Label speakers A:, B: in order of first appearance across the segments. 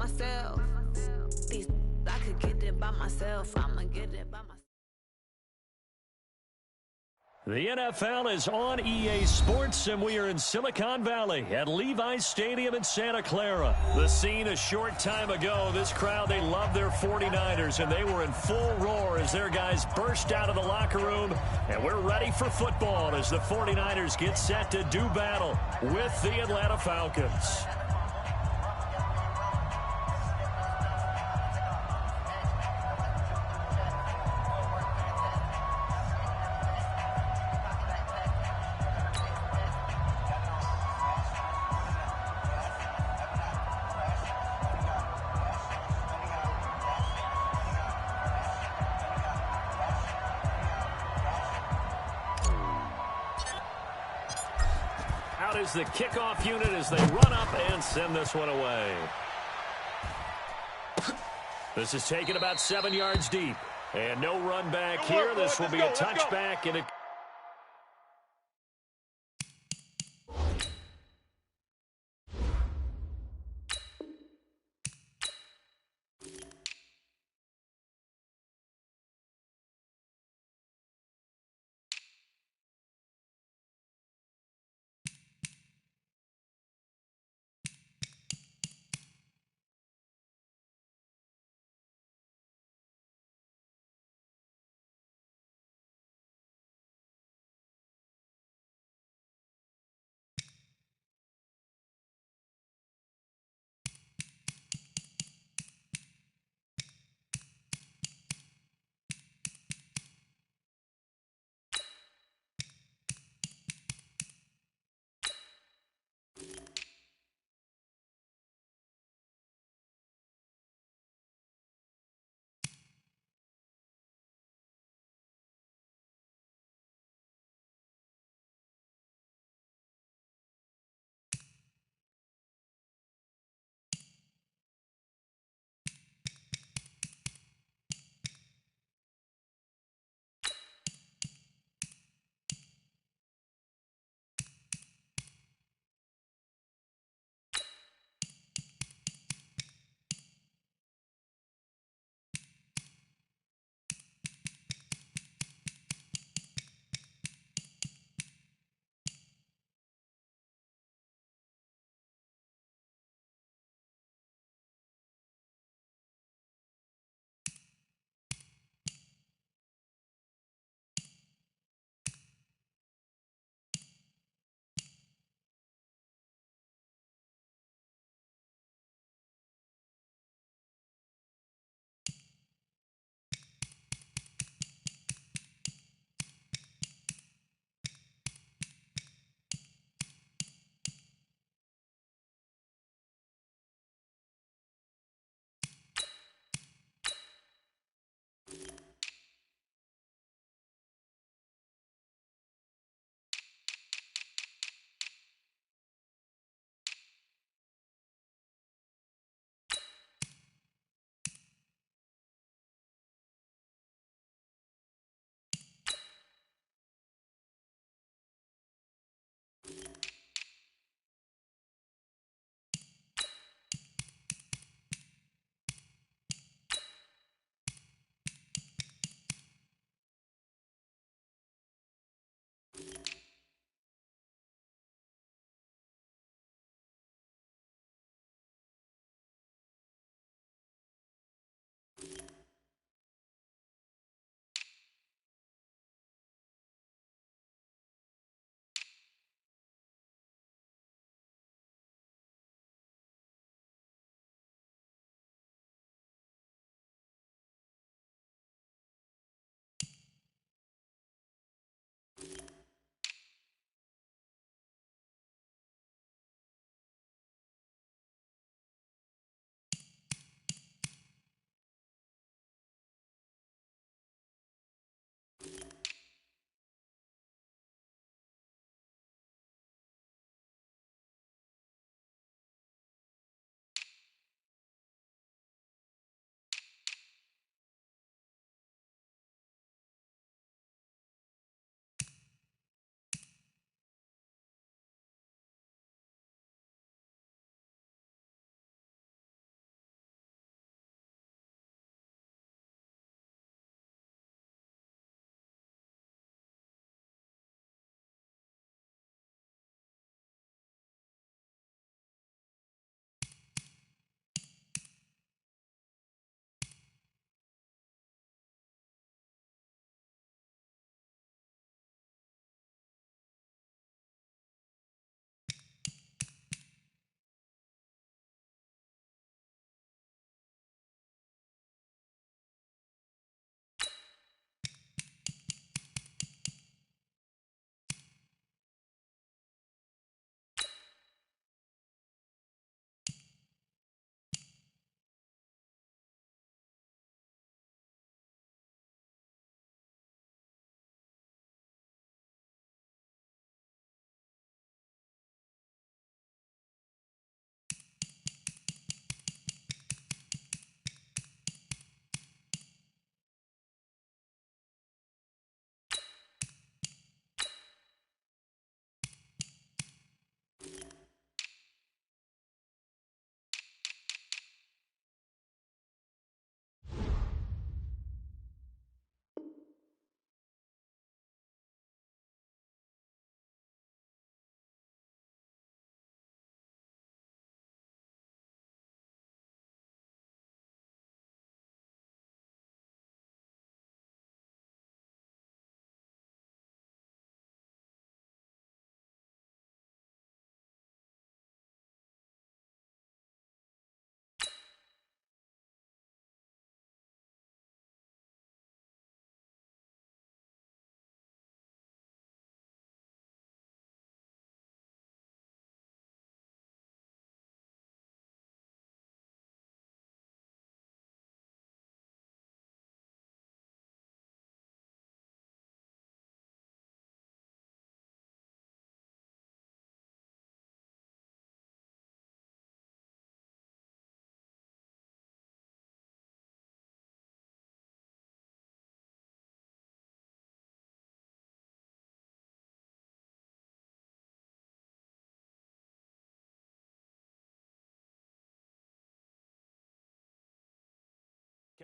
A: myself. These I could get it by myself. I'ma get it by myself.
B: The NFL is on EA Sports, and we are in Silicon Valley at Levi's Stadium in Santa Clara. The scene a short time ago. This crowd, they love their 49ers, and they were in full roar as their guys burst out of the locker room. And we're ready for football as the 49ers get set to do battle with the Atlanta Falcons. Out is the kickoff unit as they run up and send this one away. This is taken about 7 yards deep. And no run back here. This will be a touchback, and it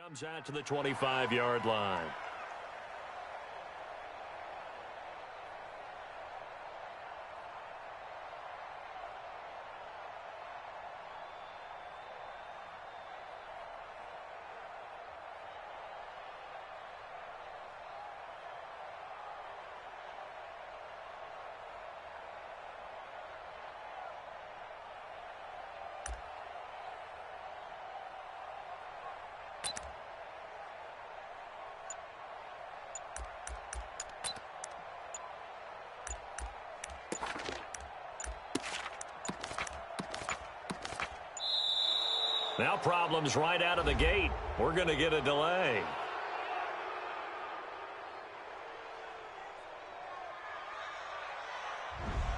B: Comes out to the 25-yard line. Now problems right out of the gate. We're going to get a delay.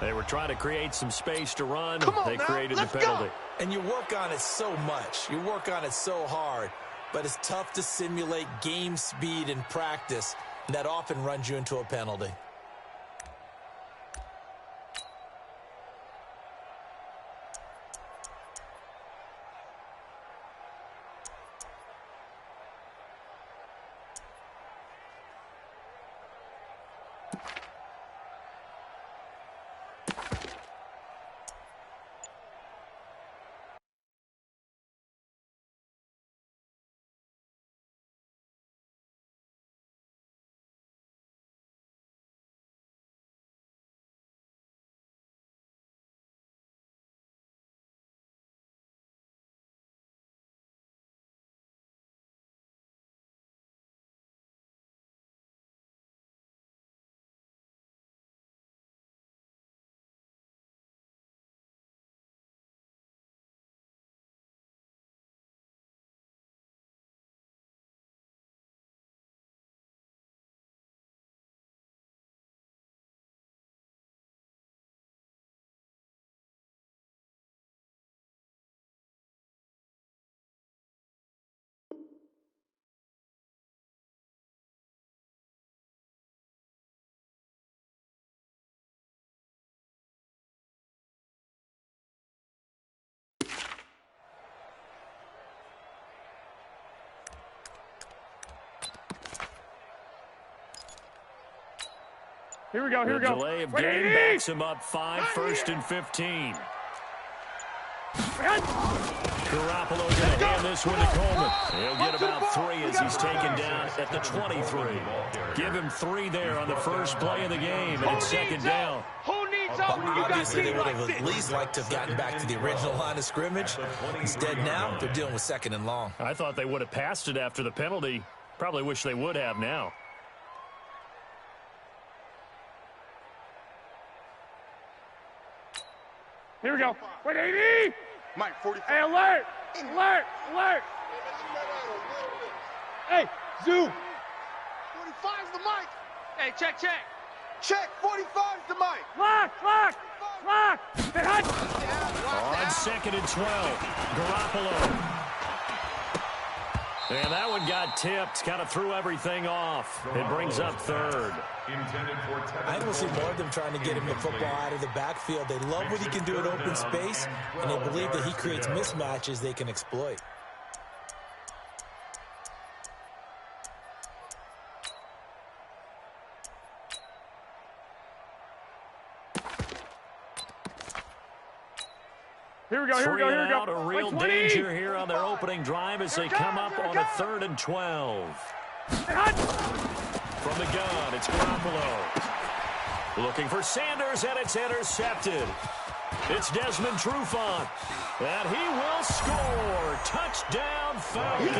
B: They were trying to create some space to run. They created the penalty.
C: And you work on it so much. You work on it so hard. But it's tough to simulate game speed in practice. And that often runs you into a penalty.
D: Here we go.
B: The delay of game backs him up 5, first and 15. Garoppolo going to hand this one to Coleman. He'll get about 3 as he's taken down at the 23. Give him 3 there on the first play of the game, and it's second down.
C: Obviously, they would have at least liked to have gotten back to the original line of scrimmage. Instead, now they're dealing with second and long.
B: I thought they would have passed it after the penalty. Probably wish they would have now.
D: Here we go. Wait, 80!
E: Mike, 45.
D: Hey, alert! Alert! Alert! Hey, zoom!
E: 45's the mic.
D: Hey, check.
E: Check, 45's the mic.
D: Lock! Hey, hut!
B: On second and 12, Garoppolo. And that one got tipped, kind of threw everything off. It brings up third.
C: I will see more of them trying to get him the football out of the backfield. They love what he can do in open space, and they believe that he creates mismatches they can exploit.
D: Here we go.
B: Out, a real danger here on their opening drive as they come up on a 3rd and 12. From the gun, it's Garoppolo. Looking for Sanders, and it's intercepted. It's Desmond Trufant, and he will score. Touchdown, Falcons.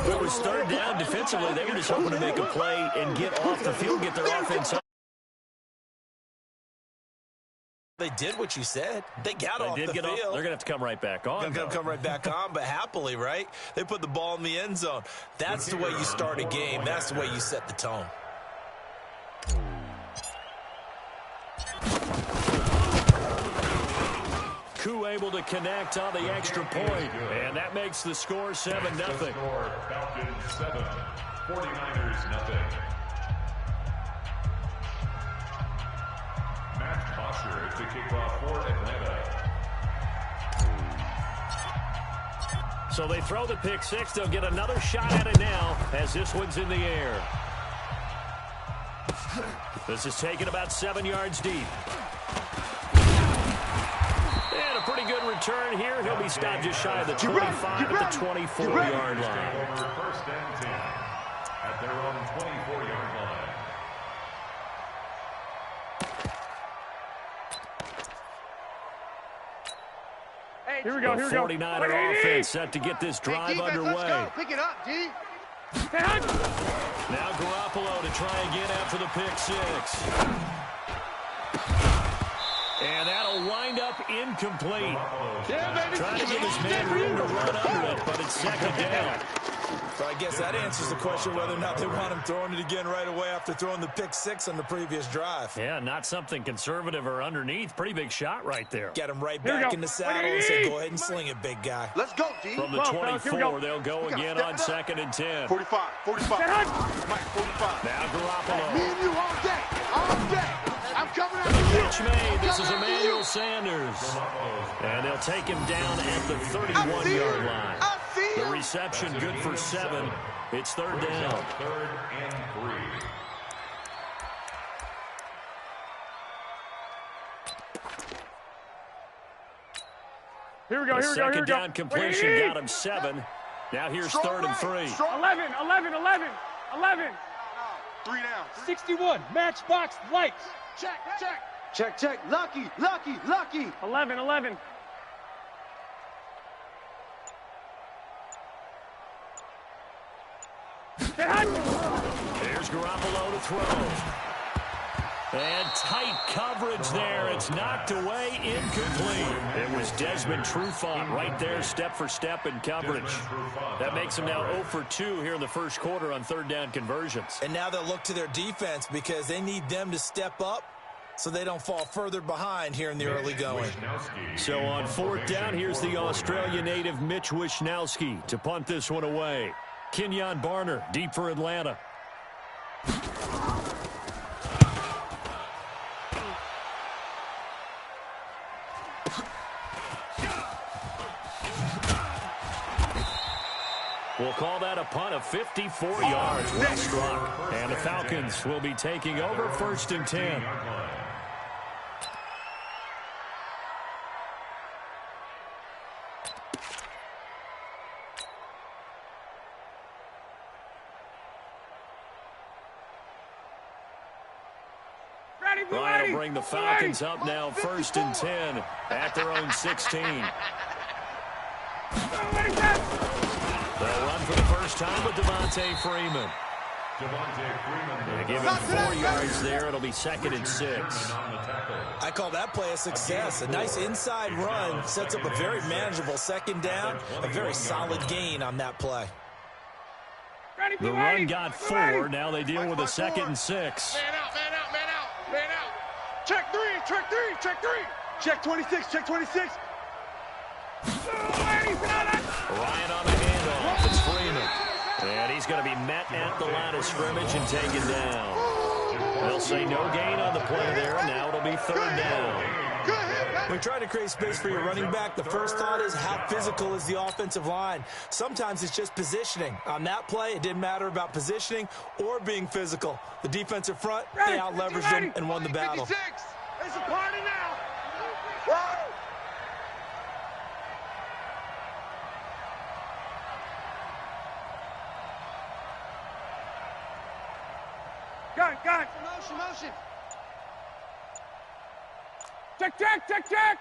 B: It was 3rd down defensively. They were just hoping to make a play and get off the field, get their offense up.
C: They did what you said. They got off the field.
B: They're going to have to come right back on.
C: They're going to come right back on, but happily, right? They put the ball in the end zone. That's the way you start a game. That's the way you set the tone.
B: Koo able to connect on the extra point, and that makes the score 7-0.
F: Falcons 7, 49ers nothing. Matt Bosher at the kickoff for Atlanta.
B: So they throw the pick six. They'll get another shot at it now as this one's in the air. This is taken about 7 yards deep. And a pretty good return here. He'll be stopped just shy of the 25 at the 24-yard line.
F: First and 10 at their own 24-yard line.
D: Here we go,
B: the 49er offense set to get this drive underway.
E: Let's go. Pick it up, D.
B: Now Garoppolo to try again after the pick six. And that'll wind up incomplete. Trying to give his man room to run under it, but it's second down.
C: So I guess that answers the question whether or not they want him throwing it again right away after throwing the pick six on the previous drive.
B: Yeah, not something conservative or underneath. Pretty big shot right there.
C: Get him right back in the saddle and say, go ahead and sling it, big guy.
E: Let's go, D.
B: From the 24, they'll go again on second and 10.
E: 45, 45. Mike, 45.
B: Now Garoppolo.
E: Me and you all day. All day. I'm coming after you.
B: Pitch made. This is Emmanuel Sanders. And they'll take him down at the 31-yard line. The reception good for 7. It's third down.
F: Third and 3.
D: Here we go, here we go, here we
B: Second
D: go.
B: down completion got him 7. Now here's third and 3.
D: 11.
E: 3 down.
D: 61, matchbox lights.
E: Check. Lucky.
D: 11.
B: There's Garoppolo to throw. And tight coverage there. It's knocked away, incomplete. It was Desmond Trufant right there, step for step in coverage. That makes him now 0 for 2 here in the first quarter on third down conversions.
C: And now they'll look to their defense because they need them to step up so they don't fall further behind here in the early going.
B: So on fourth down, here's the Australia native Mitch Wishnowsky to punt this one away. Kenyon Barner, deep for Atlanta. We'll call that a punt of 54 yards. Well struck. And the Falcons will be taking over first and 10. Ryan will bring the Falcons up now first and 10 at their own 16. They'll run for the first time with Devontae Freeman. They give him 4 yards there. It'll be second and 6.
C: I call that play a success. A nice inside run sets up a very manageable second down. A very solid gain on that play.
B: The run got 4. Now they deal with a second and 6.
E: Man out. Check 3. Check 26.
B: Ryan on the handoff. It's Freeman. And he's going to be met at the line of scrimmage and taken down. They'll say no gain on the play there. Now it'll be third down.
C: When you're trying to create space for your running back, the first thought is how physical is the offensive line. Sometimes it's just positioning. On that play, it didn't matter about positioning or being physical. The defensive front, they out-leveraged them and won the battle.
E: 56. It's a party now.
D: Gun.
E: Motion.
D: Check.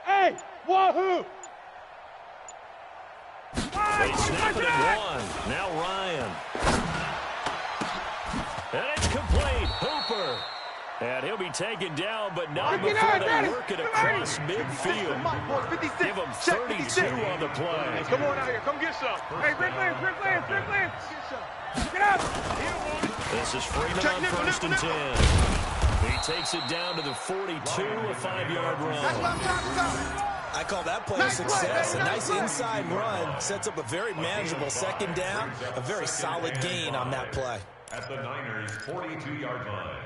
D: Hey, wahoo!
B: They snap it at 1. Now Ryan. And it's complete. Hooper. And he'll be taken down, but not before they work it across midfield. Give him 32 on the play.
D: Come on out here, come get some. Hey, Rick Lance. Get up.
B: This is Freeman on first and 10. He takes it down to the 42, a 5-yard run.
C: I call that play a success. A nice inside run sets up a very manageable second down. A very solid gain on that play.
F: At the Niners' 42-yard line.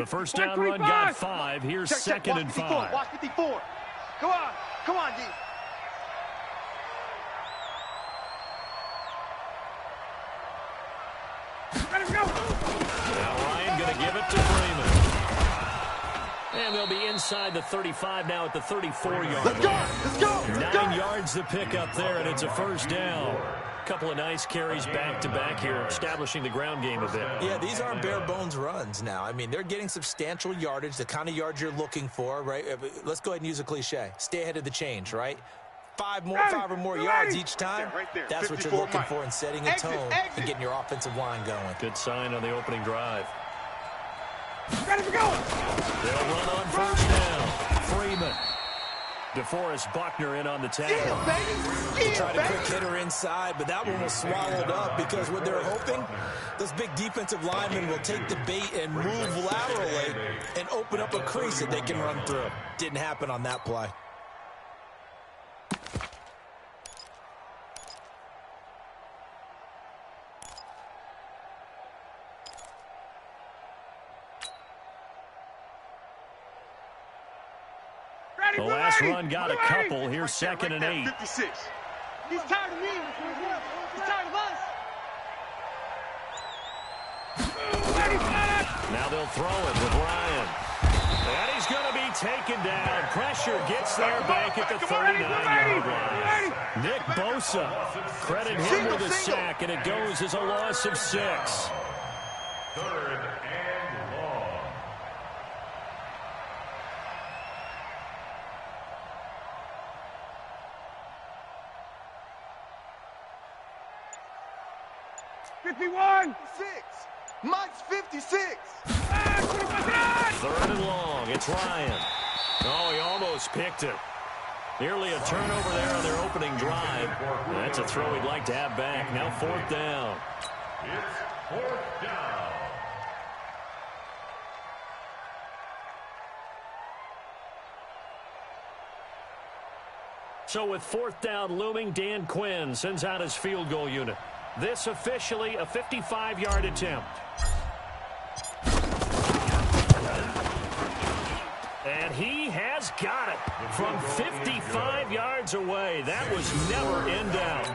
B: The first down run got 5. Here's second and 5.
E: Watch 54. Come on. Come on, D.
D: Let him go.
B: Now Ryan going to give it to Freeman. And they'll be inside the 35 now at the 34-yard line.
E: Let's go.
B: 9 yards to pick up there, and it's a first down. Couple of nice carries back-to-back here, establishing the ground game a bit.
C: Yeah, these aren't bare-bones runs now. I mean, they're getting substantial yardage, the kind of yards you're looking for, right? Let's go ahead and use a cliche. Stay ahead of the change, right? 5 or more yards each time.
E: Yeah, right there.
C: That's what you're looking for in setting a tone and getting your offensive line going.
B: Good sign on the opening drive.
D: Let him go.
B: They'll run on first down. Freeman. DeForest Buckner in on the tackle.
C: They tried a quick hitter inside, but that one was swallowed up because what they're hoping, those big defensive linemen will take the bait and move laterally and open up a crease that they can run through. Didn't happen on that play.
B: The last run got a couple. Here's second and 8.
E: 56. He's tired of me. He's tired of us.
B: Now they'll throw it with Ryan. And he's going to be taken down. Pressure gets there back at the 39-yard line. Nick Bosa, credit him with a sack, and it goes as a loss of 6.
F: Third and long.
E: Mike's 56.
B: Third and long. It's Ryan. Oh, he almost picked it. Nearly a turnover there on their opening drive. That's a throw he'd like to have back. Now fourth down.
F: It's fourth down.
B: So with fourth down looming, Dan Quinn sends out his field goal unit. This officially a 55-yard attempt. And he has got it from 55 yards away. That was never in doubt.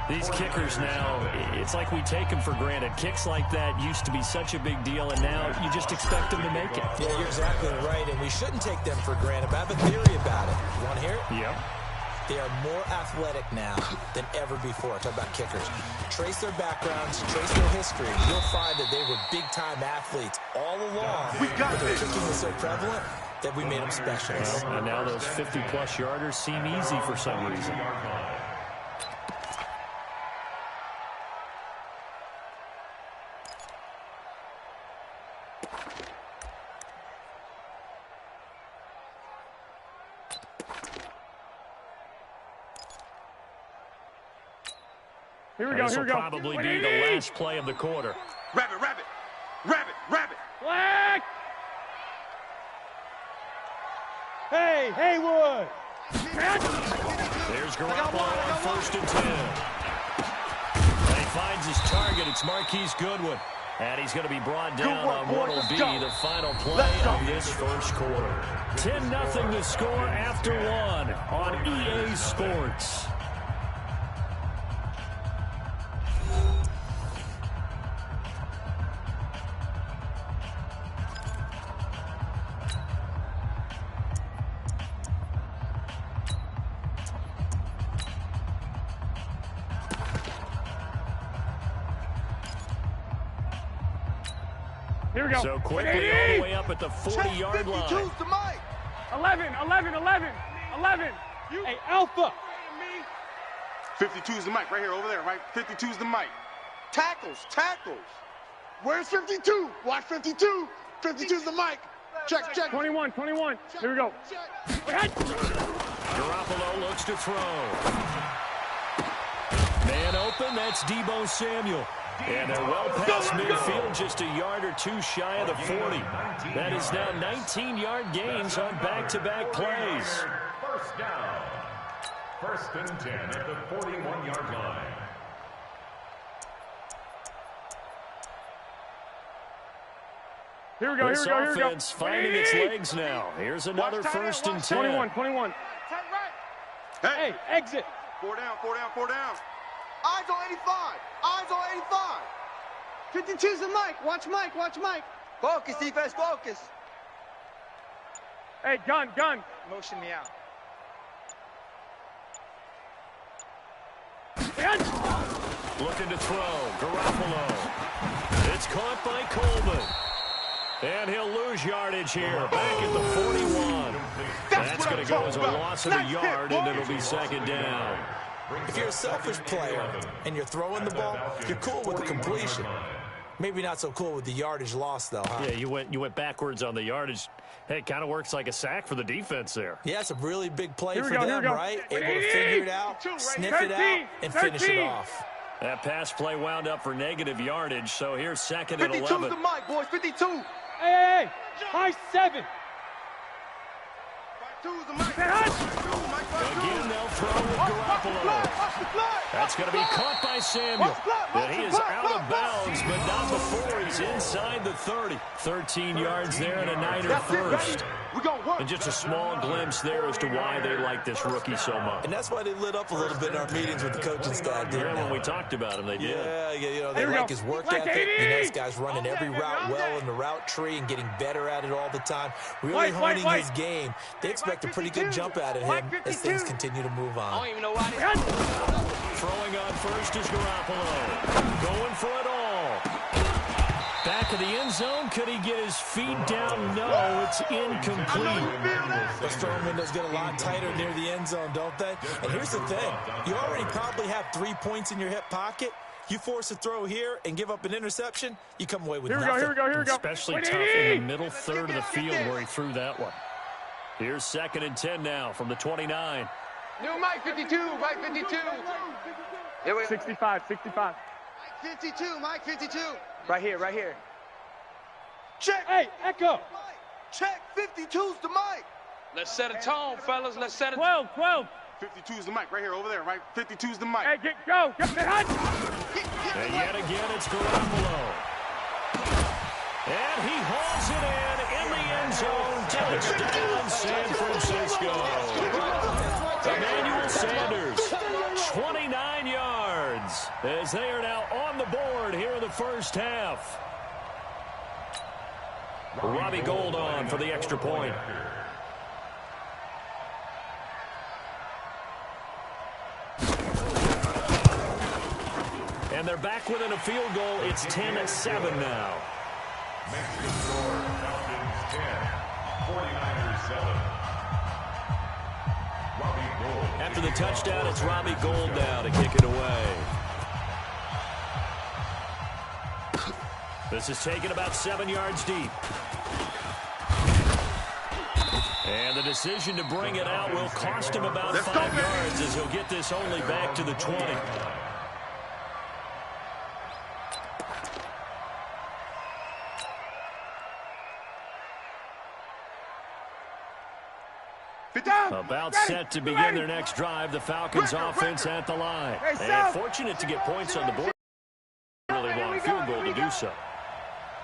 B: These kickers now, it's like we take them for granted. Kicks like that used to be such a big deal, and now you just expect them to make it.
C: Yeah, you're exactly right, and we shouldn't take them for granted. But I have a theory about it. You want to hear it?
B: Yep.
C: They are more athletic now than ever before. Talk about kickers. Trace their backgrounds, trace their history. You'll find that they were big-time athletes all along. But their kicking was so prevalent that we made them specialists.
B: Well, and now those 50-plus yarders seem easy for some reason.
D: Here we go,
B: This
D: here
B: will
D: we go.
B: probably be the last play of the quarter.
E: Rabbit, rabbit. Rabbit, rabbit.
D: Black! Hey, Haywood!
B: There's Garoppolo on first and 10. And he finds his target. It's Marquise Goodwin. And he's going to be brought down on what will be the final play of this first quarter. 10-0 to score after 1 on EA Sports.
D: Here we go.
B: So quickly all the way up at the 40-yard line.
E: 52's to Mike.
D: 11. Hey, Alpha.
E: 52's the Mike, right here, over there, right? 52's the Mike. Tackles. Where's 52? Watch 52. 52's the Mike. Check.
D: 21. Here we go.
B: Garoppolo looks to throw. Man open, that's Deebo Samuel. And they're well past midfield, just a yard or two shy of the 40. That is now 19-yard gains on back-to-back plays.
F: First down. First and 10 at the 41-yard line.
D: Here we go,
B: This
D: here we go, here we go.
B: offense finding its legs now. Here's another first and 10.
D: 21, 21. Hey, exit.
E: 4 down, 4 down, 4 down. Eyes on 85. Eyes on 85.
G: 52's the Mike. Watch Mike, watch Mike.
E: Focus, defense, focus.
D: Hey, gun.
G: Motion me out.
B: Looking to throw. Garoppolo. It's caught by Coleman. And he'll lose yardage here. Back at the 41. That's going to go as a loss of a yard, and it'll be second down.
C: If you're a selfish player and you're throwing the ball, you're cool with the completion. Maybe not so cool with the yardage loss, though, huh?
B: Yeah, you went backwards on the yardage. Hey, it kind of works like a sack for the defense there.
C: Yeah, it's a really big play for
D: go,
C: them, right? Able to figure it out, sniff it out, and finish it off.
B: That pass play wound up for negative yardage, so here's second and
E: 52's
B: 11.
E: the mic, boys, 52.
D: Hey, high 7.
E: 52's the mic.
B: Again, they'll throw with Garoppolo. That's going to be caught by Samuel. And he is out of bounds, but not before he's inside the 30. 13 yards there and a Niner first. And just a small glimpse there as to why they like this rookie so much.
C: And that's why they lit up a little bit in our meetings with the coaching staff, didn't they?
B: When we talked about him, they did.
C: Yeah, you know, they like his work ethic. You know, this guy's running every route well in the route tree and getting better at it all the time. Really honing his game. They expect a pretty good jump out of him as things continue to move on.
G: I don't even know why
B: Throwing on first is Garoppolo. Going for it all. Back of the end zone. Could he get his feet down? No, it's incomplete.
C: Those throwing windows get a lot tighter near the end zone, don't they? And here's the thing. You already probably have 3 points in your hip pocket. You force a throw here and give up an interception, you come away with nothing.
D: Here we go.
B: Especially tough in the middle third of the field where he threw that one. Here's second and 10 now from the 29.
G: New Mike 52, Mike 52. Here we go.
D: 65.
G: Mike 52, Mike 52. Right here.
E: Check.
D: Hey, echo.
E: Check. 52's the mic.
G: Let's set a tone, fellas. Let's set a
D: 12.
E: 52's the mic right here, over there, right? 52's the mic.
D: Hey, go. Get the hut.
B: And yet again, it's Garoppolo. And he hauls it in the end zone. Touchdown, San Francisco. Emmanuel Sanders, 29 yards, as they are now on the board here in the first half. Robbie Gould on for the extra point. And they're back within a field goal. It's 10-7 now.
F: Mexican score, Falcons 10, 49ers 7. Robbie Gould.
B: After the touchdown, it's Robbie Gould now to kick it away. This is taken about 7 yards deep. And the decision to bring it out will cost him about 5 yards as he'll get this only back to the 20. About set to begin their next drive. The Falcons offense at the line. And fortunate to get points on the board. Really long field goal to do so.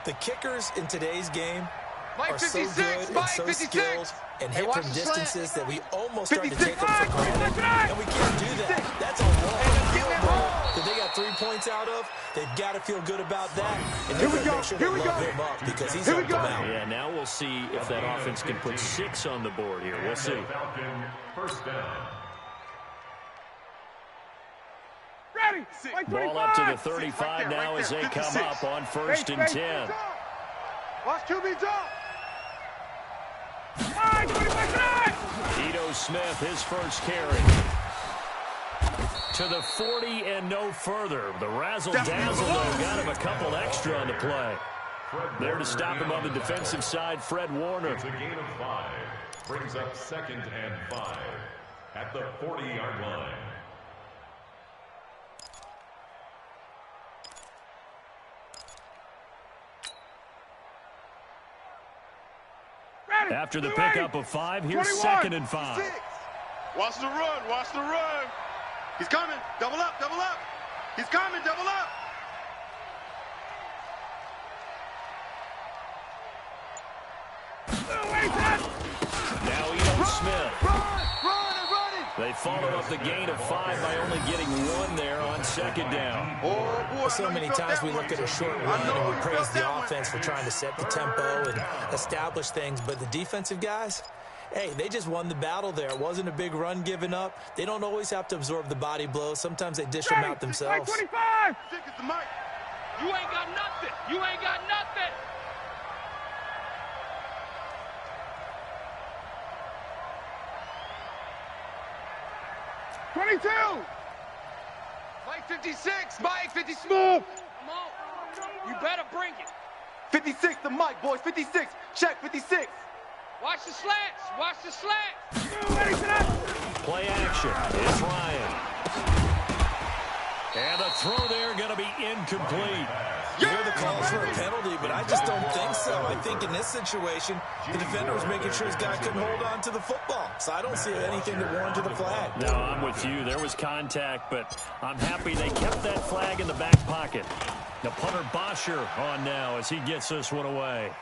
C: The kickers in today's game are so good and so skilled and hit from distances that we almost start to take them for granted. And we can't do that. That's a long field goal that they got 3 points out of. They've got to feel good about that. And they're going to make sure they love him up because he's helped them out.
B: Yeah, now we'll see if that offense can put 6 on the board here. We'll see.
F: Falcon first down.
B: Ball up to the 35 now as they come up on first and 10.
E: Watch QB drop.
B: Ito Smith, his first carry. To the 40 and no further. The razzle-dazzle, though, got him a couple extra on the play. There to stop him on the defensive side, Fred Warner.
F: It's a gain of 5. Brings up 2nd and 5 at the 40-yard line.
B: After the pickup of 5, here's 2nd and 5.
E: Watch the run. Watch the run. He's coming. Double up. Double up. He's coming. Double up.
B: They follow up the gain of 5 by only getting 1 there on second down.
E: Oh, boy,
C: So many times we look at a short run and we praise the offense for trying to set the tempo and establish things, but the defensive guys, hey, they just won the battle there. It wasn't a big run given up. They don't always have to absorb the body blows. Sometimes they dish them out themselves.
D: 25!
H: You ain't got nothing. You ain't got nothing.
G: Mike 56, Mike 56.
H: Come on. You better bring it.
G: 56 to Mike, boys. 56. Check 56.
H: Watch the slants. Watch the slants.
D: Ready for that?
B: Play action. It's Ryan. And the throw there going to be incomplete.
C: You hear the calls for a penalty, but I just don't think so. I think in this situation, the defender was making sure his guy couldn't hold on to the football. So I don't see anything to warrant to the flag.
B: No, I'm with you. There was contact, but I'm happy they kept that flag in the back pocket. The punter Bosher on now as he gets this one away.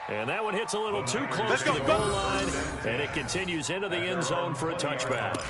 B: And that one hits a little too close to the goal line, and it continues into the end zone for a touchback.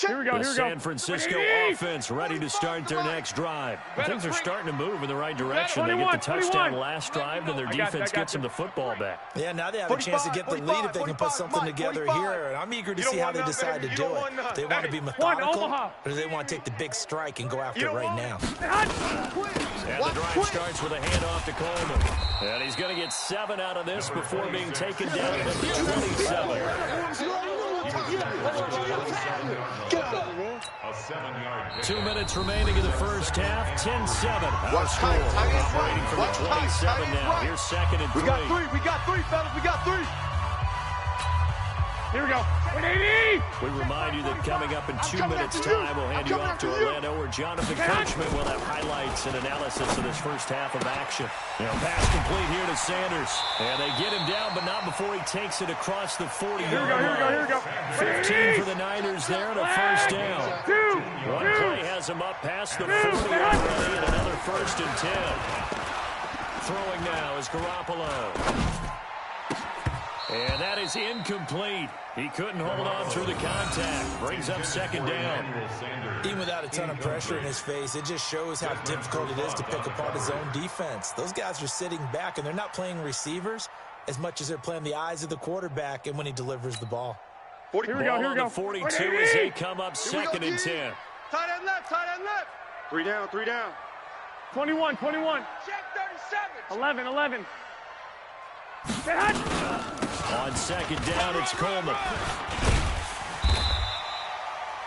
D: Here we go,
B: The San Francisco offense ready to start their next drive. Things are starting to move in the right direction. They get the touchdown last drive, and their defense gets them the football back.
C: Yeah, now they have a chance to get the lead if they can put something together here. And I'm eager to see how they decide to do it. They want to be methodical, or do they want to take the big strike and go after it right now?
B: And the drive starts with a handoff to Coleman. And he's going to get 7 out of this before being taken down at the 27.
F: A 7-yard
B: 2 minutes remaining in the first half. 10-7. Our score. Operating from the 27 now. Here's 2nd and 3.
G: We got 3, fellas. We got 3.
D: Here we go. 180!
B: We remind you that coming up in 2 minutes' time, we'll hand you off to Orlando, where Jonathan Coachman will have highlights and analysis of this first half of action. Pass complete here to Sanders. And they get him down, but not before he takes it across the 40-yard line.
D: Here we go.
B: 15 for the Niners there and a first down. One play has him up past the 40 already, and another 1st and 10. Throwing now is Garoppolo. And that is incomplete. He couldn't hold on through the contact. Brings up 2nd down.
C: Even without a ton of pressure in his face, it just shows how difficult it is to pick apart his own defense. Those guys are sitting back, and they're not playing receivers as much as they're playing the eyes of the quarterback and when he delivers the ball.
D: Here we go.
B: The 42 as they come up 2nd and 10.
G: Tight end left. 3 down.
D: 21.
G: Check 37.
D: 11.
B: On 2nd down, it's Coleman.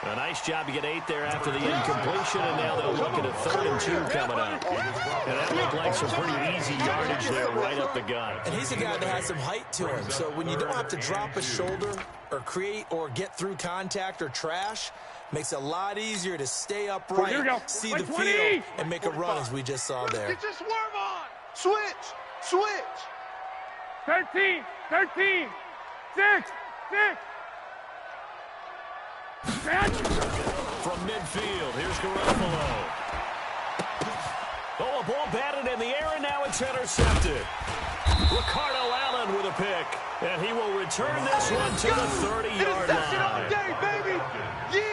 B: A nice job to get 8 there after the incompletion, and now they'll look at a 3rd and 2 coming up. And that looked like some pretty easy yardage there right up the gut.
C: And he's a guy that has some height to him, so when you don't have to drop a shoulder or create or get through contact or trash, makes it a lot easier to stay upright, see the field, and make a run as we just saw there.
G: Get your swerve on. Switch.
D: 13. 6.
B: From midfield, here's Garoppolo. Oh, a ball batted in the air, and now it's intercepted. Ricardo Allen with a pick, and he will return this one to the 30-yard line.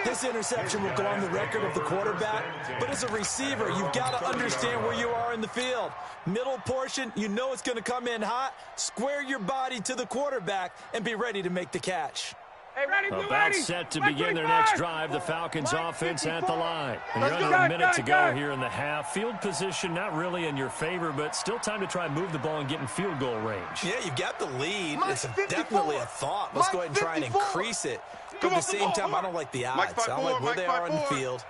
C: This interception will go on the record of the quarterback, but as a receiver, you've got to understand where you are in the field. Middle portion, you know it's going to come in hot. Square your body to the quarterback and be ready to make the catch.
B: About set to begin their next drive, the Falcons offense at the line. And you're under a minute to go here in the half. Field position not really in your favor, but still time to try and move the ball and get in field goal range.
C: Yeah, you've got the lead. It's definitely a thought. Let's go ahead and try and increase it. But at the same time, I don't like the odds. I don't like where they are on the field.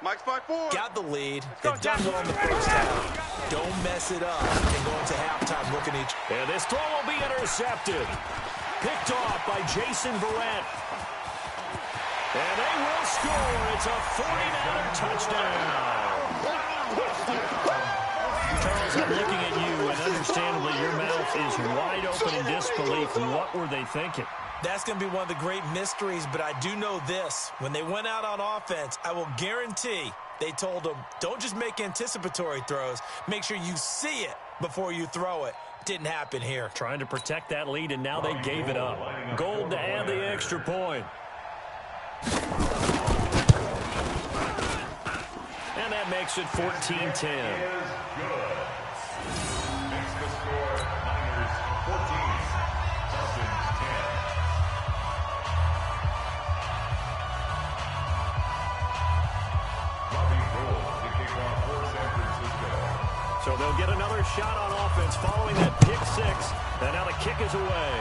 C: Got the lead. They've done well in the first half. Don't mess it up and go into halftime looking at each.
B: And this throw will be intercepted. Picked off by Jason Verrett. And they will score. It's a 49er touchdown. Charles, I'm looking at you, and understandably your mouth is wide open in disbelief. What were they thinking?
C: That's going to be one of the great mysteries, but I do know this. When they went out on offense, I will guarantee They told him, don't just make anticipatory throws. Make sure you see it before you throw it. Didn't happen here.
B: Trying to protect that lead, and now they gave it up. Gold to add the extra point. And that makes it 14-10.
F: Makes the score Niners 14, Falcons 10. Robbie Gould to kick off for San Francisco.
B: So they'll get another shot on offense following that pick six. And now the kick is away.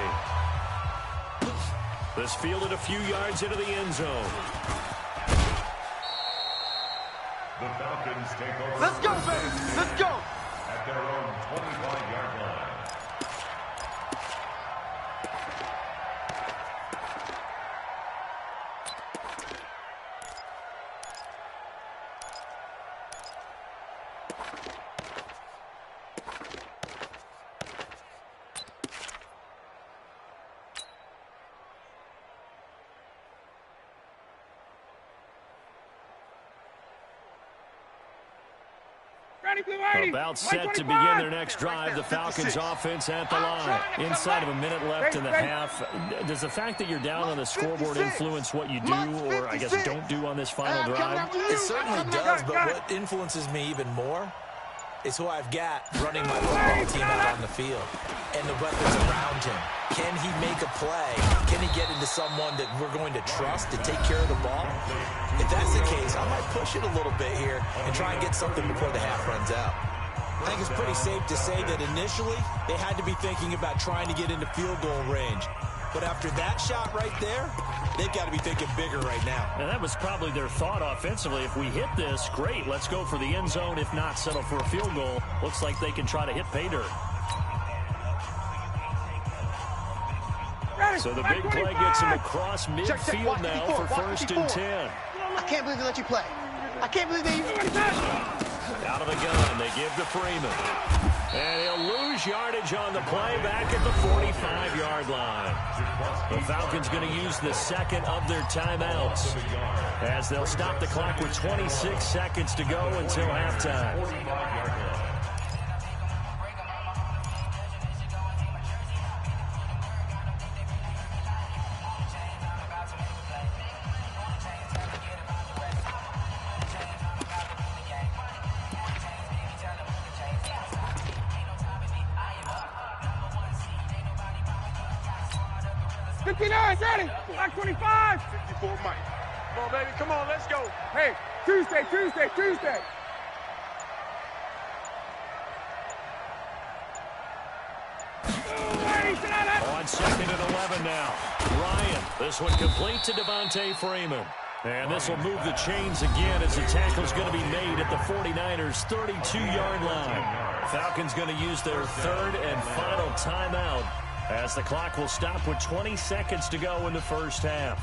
B: This fielded a few yards into the end zone.
F: The Falcons take over.
G: Let's go, baby. Let's go.
F: At their own 25-yard line.
B: About set to begin their next drive. The Falcons offense at the line. Inside of a minute left in the half. Does the fact that you're down on the scoreboard influence what you do, or I guess don't do on this final drive?
C: It certainly does, but what influences me even more is who I've got running my football team out on the field and the weapons around him. Can he make a play? Can he get into someone that we're going to trust to take care of the ball? If that's the case, I might push it a little bit here and try and get something before the half runs out. I think it's pretty safe to say that initially they had to be thinking about trying to get into field goal range. But after that shot right there, they've got to be thinking bigger right now.
B: And that was probably their thought offensively. If we hit this, great, let's go for the end zone. If not, settle for a field goal. Looks like they can try to hit pay dirt. So the big play gets him across midfield now for 1st and 10.
G: I can't believe they let you play. I can't believe they...
B: Out of the gun, they give to Freeman. And he'll lose yardage on the play back at the 45-yard line. The Falcons going to use the second of their timeouts as they'll stop the clock with 26 seconds to go until halftime.
D: 59, ready. Back 25.
E: 54, Mike.
H: Come on, baby. Come on, let's go.
D: Hey, Tuesday.
B: On 2nd and 11 now. Ryan, this one complete to Devontae Freeman. And this will move the chains again as the tackle's going to be made at the 49ers' 32-yard line. Falcons going to use their third and final timeout as the clock will stop with 20 seconds to go in the first half.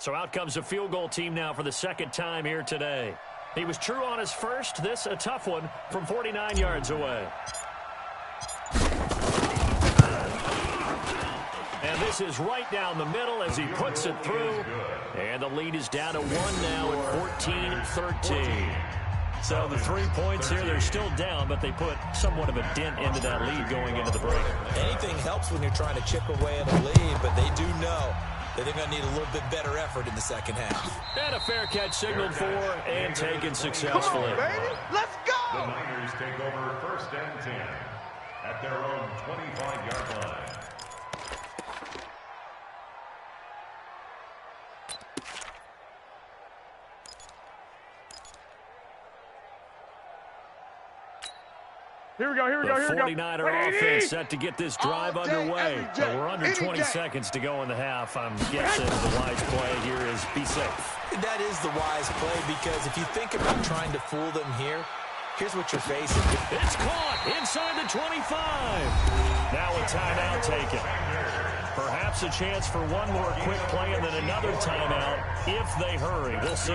B: So out comes a field goal team now for the second time here today. He was true on his first. This a tough one from 49 yards away. And this is right down the middle as he puts it through. And the lead is down to 1 now at 14-13. So the 3 points here, they're still down, but they put somewhat of a dent into that lead going into the break.
C: Anything helps when you're trying to chip away at a lead, but they do know that they're going to need a little bit better effort in the second half.
B: And a fair catch signaled for and taken successfully.
G: Come on, baby. Let's go!
F: The Niners take over 1st and 10 at their own 25-yard line.
D: Here we go, here we go, here we go.
B: The 49er offense set to get this drive underway. So we're under 20 seconds to go in the half. I'm guessing the wise play here is be safe.
C: That is the wise play, because if you think about trying to fool them here, here's what you're facing.
B: It's caught inside the 25. Now a timeout taken. Perhaps a chance for one more quick play and then another timeout if they hurry. We'll see.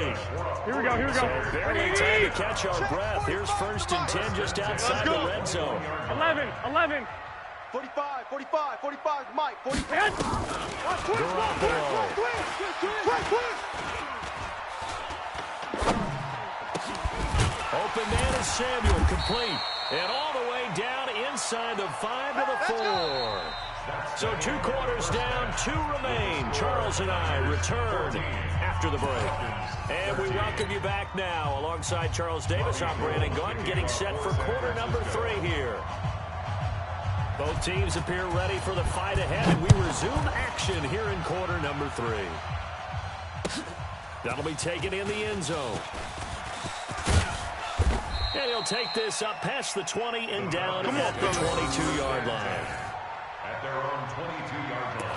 D: Here we go, here we go.
B: So barely time to catch our breath. Here's 1st and 10 just outside the red zone.
D: 11.
G: 45, 45, 45, Mike, 45.
B: Open man is Samuel, complete. And all the way down inside the 5 to the 4. So 2 quarters down, 2 remain. Charles and I return after the break. And we welcome you back now. Alongside Charles Davis, I'm Brandon Gunn, getting set for quarter number 3 here. Both teams appear ready for the fight ahead, and we resume action here in quarter number 3. That'll be taken in the end zone. And he'll take this up past the 20 and down at the 22-yard line.
F: At their own 22-yard line.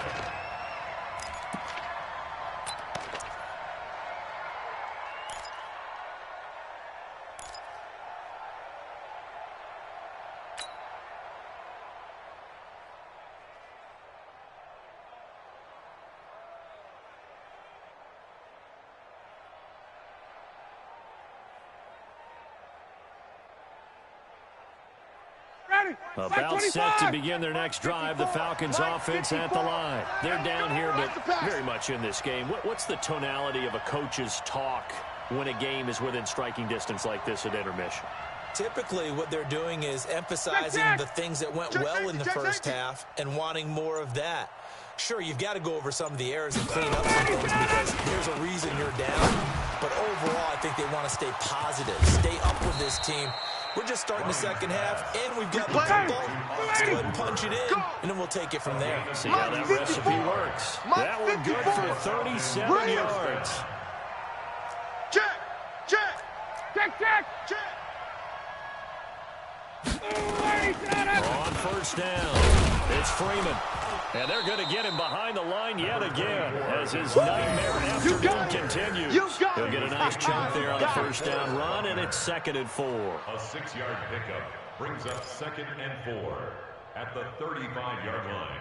B: About set to begin their next drive, the Falcons offense at the line. They're down here, but very much in this game. What's the tonality of a coach's talk when a game is within striking distance like this at intermission?
C: Typically, what they're doing is emphasizing the things that went well in the first half and wanting more of that. Sure, you've got to go over some of the errors and clean up some things because there's a reason you're down. But overall, I think they want to stay positive, stay up with this team. We're just starting the second half, and we've got the football. Let's go ahead and punch it in, and then we'll take it from there.
B: See how that recipe works. That one good for 37 yards.
E: Check.
B: On first down, it's Freeman. And they're going to get him behind the line yet again as his nightmare afternoon continues. He'll get a nice chunk there on the first down run, and it's 2nd and 4.
F: A 6-yard pickup brings up 2nd and 4 at the 35-yard line.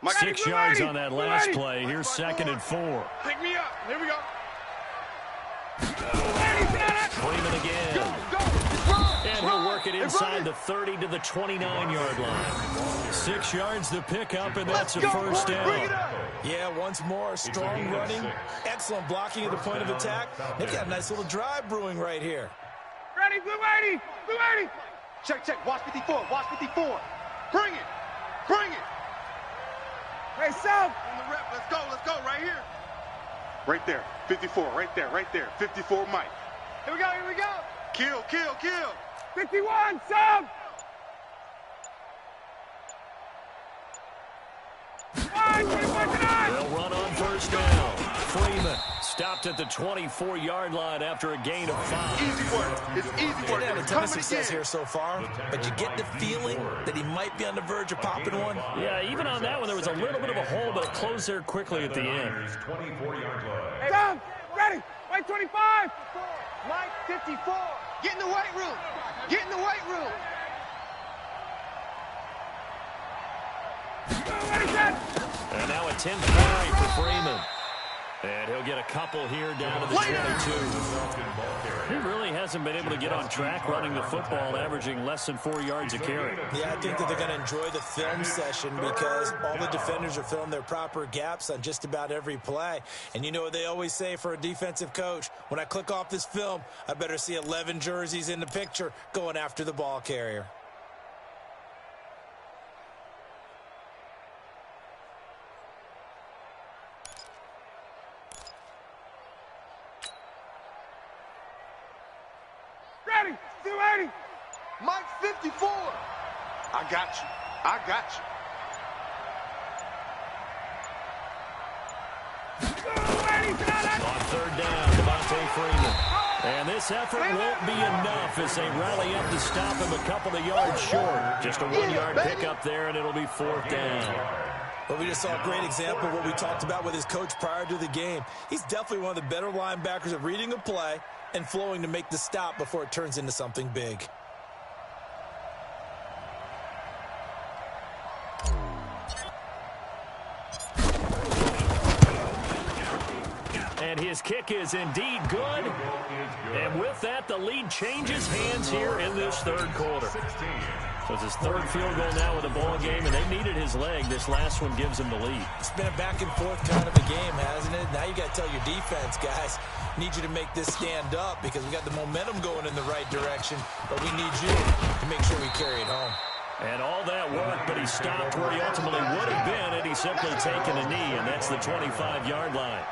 E: Mike,
B: 6 yards on that last play. Here's 2nd and 4.
D: Pick me up. Here we go.
B: Freeman again. And he'll work it inside the 30 to the 29-yard line. 6 yards to pick up, and that's a first down.
C: Yeah, once more, strong running, excellent blocking at the point of attack. They've got a nice little drive brewing right here.
D: Ready, blue 80.
G: Check, watch 54, watch 54.
E: Bring it.
D: Hey, South.
E: On the rep, let's go, right here. Right there, 54, right there, 54, Mike.
D: Here we go.
E: Kill.
D: 51, South.
B: They'll run on first down. Freeman stopped at the 24-yard line after a gain of 5.
E: Easy work. It's easy work.
C: They've had a ton of success here so far, but you get the feeling that he might be on the verge of popping one.
B: Yeah, even on that one, there was a little bit of a hole, but it closed there quickly at the end.
F: 24-yard line.
D: Down. Ready. White 25.
G: Mike, 54. Get in the weight room.
D: Ready, set.
B: And now a 10th carry for Freeman. And he'll get a couple here down to the 22. He really hasn't been able to get on track running the football, averaging less than 4 yards a carry.
C: Yeah, I think that they're going to enjoy the film session because all the defenders are filling their proper gaps on just about every play. And you know what they always say for a defensive coach? When I click off this film, I better see 11 jerseys in the picture going after the ball carrier.
D: Ready. 280.
G: Mike, 54.
E: I got you.
B: Freeman. And this effort won't be enough as they rally up to stop him a couple of yards short. Just a 1-yard pickup there, and it'll be 4th down.
C: But we just saw a great example of what we talked about with his coach prior to the game. He's definitely one of the better linebackers at reading a play and flowing to make the stop before it turns into something big.
B: And his kick is indeed good. And with that, the lead changes hands here in this third quarter. So it's his third field goal now with a ball game, and they needed his leg. This last one gives him the lead.
C: It's been a back-and-forth kind of a game, hasn't it? Now you got to tell your defense, guys, need you to make this stand up because we got the momentum going in the right direction, but we need you to make sure we carry it home.
B: And all that work, but he stopped where he ultimately would have been had he simply taken a knee, and that's the 25-yard line.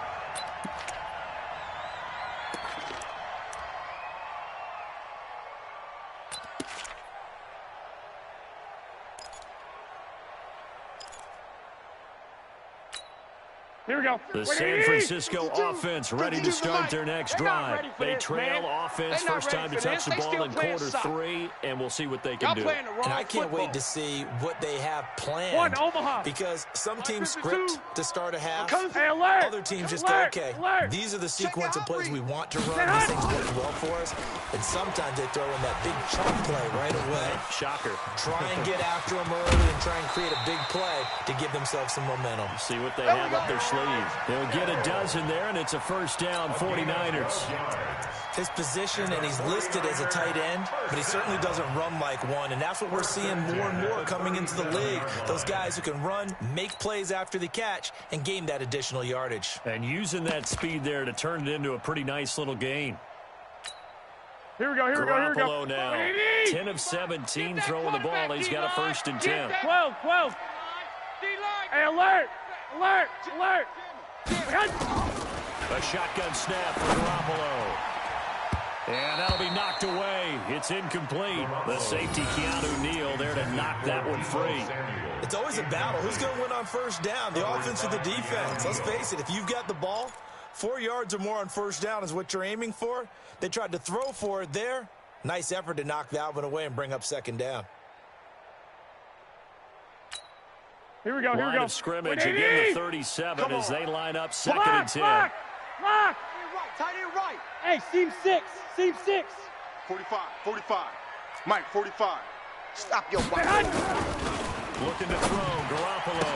D: Here we go.
B: The San Francisco offense ready to start their next drive. They trail offense, first time to touch the ball in quarter 3, and we'll see what they can do.
C: And I can't wait to see what they have planned. Because some teams script to start a half. Other teams just go, okay, these are the sequence of plays we want to run. These things work well for us. And sometimes they throw in that big chunk play right away.
B: Shocker.
C: Try and get after them early and try and create a big play to give themselves some momentum.
B: See what they have up their sleeve. They'll get a dozen there, and it's a first down, 49ers.
C: His position, and he's listed as a tight end, but he certainly doesn't run like one, and that's what we're seeing more and more coming into the league. Those guys who can run, make plays after the catch, and gain that additional yardage.
B: And using that speed there to turn it into a pretty nice little gain.
D: Here we go, here we go, here we go.
B: Garoppolo now, 10 of 17 throwing the ball. He's got a 1st and 10.
D: 12, 12. Hey, alert! Alert! Alert!
B: A shotgun snap for Garoppolo. And that'll be knocked away. It's incomplete. The safety, Keanu Neal, there to knock that one free.
C: It's always a battle. Who's going to win on first down, the offense or the defense? Let's face it, if you've got the ball, 4 yards or more on first down is what you're aiming for. They tried to throw for it there. Nice effort to knock that one away and bring up 2nd down.
D: Here we go, here we go.
B: Line of scrimmage, again the 37 as they line up 2nd and 10.
D: Block!
G: Tight end right.
D: Hey, seam 6. Seam 6.
E: 45, 45. Mike, 45.
G: Stop your wife.
B: Looking to throw, Garoppolo.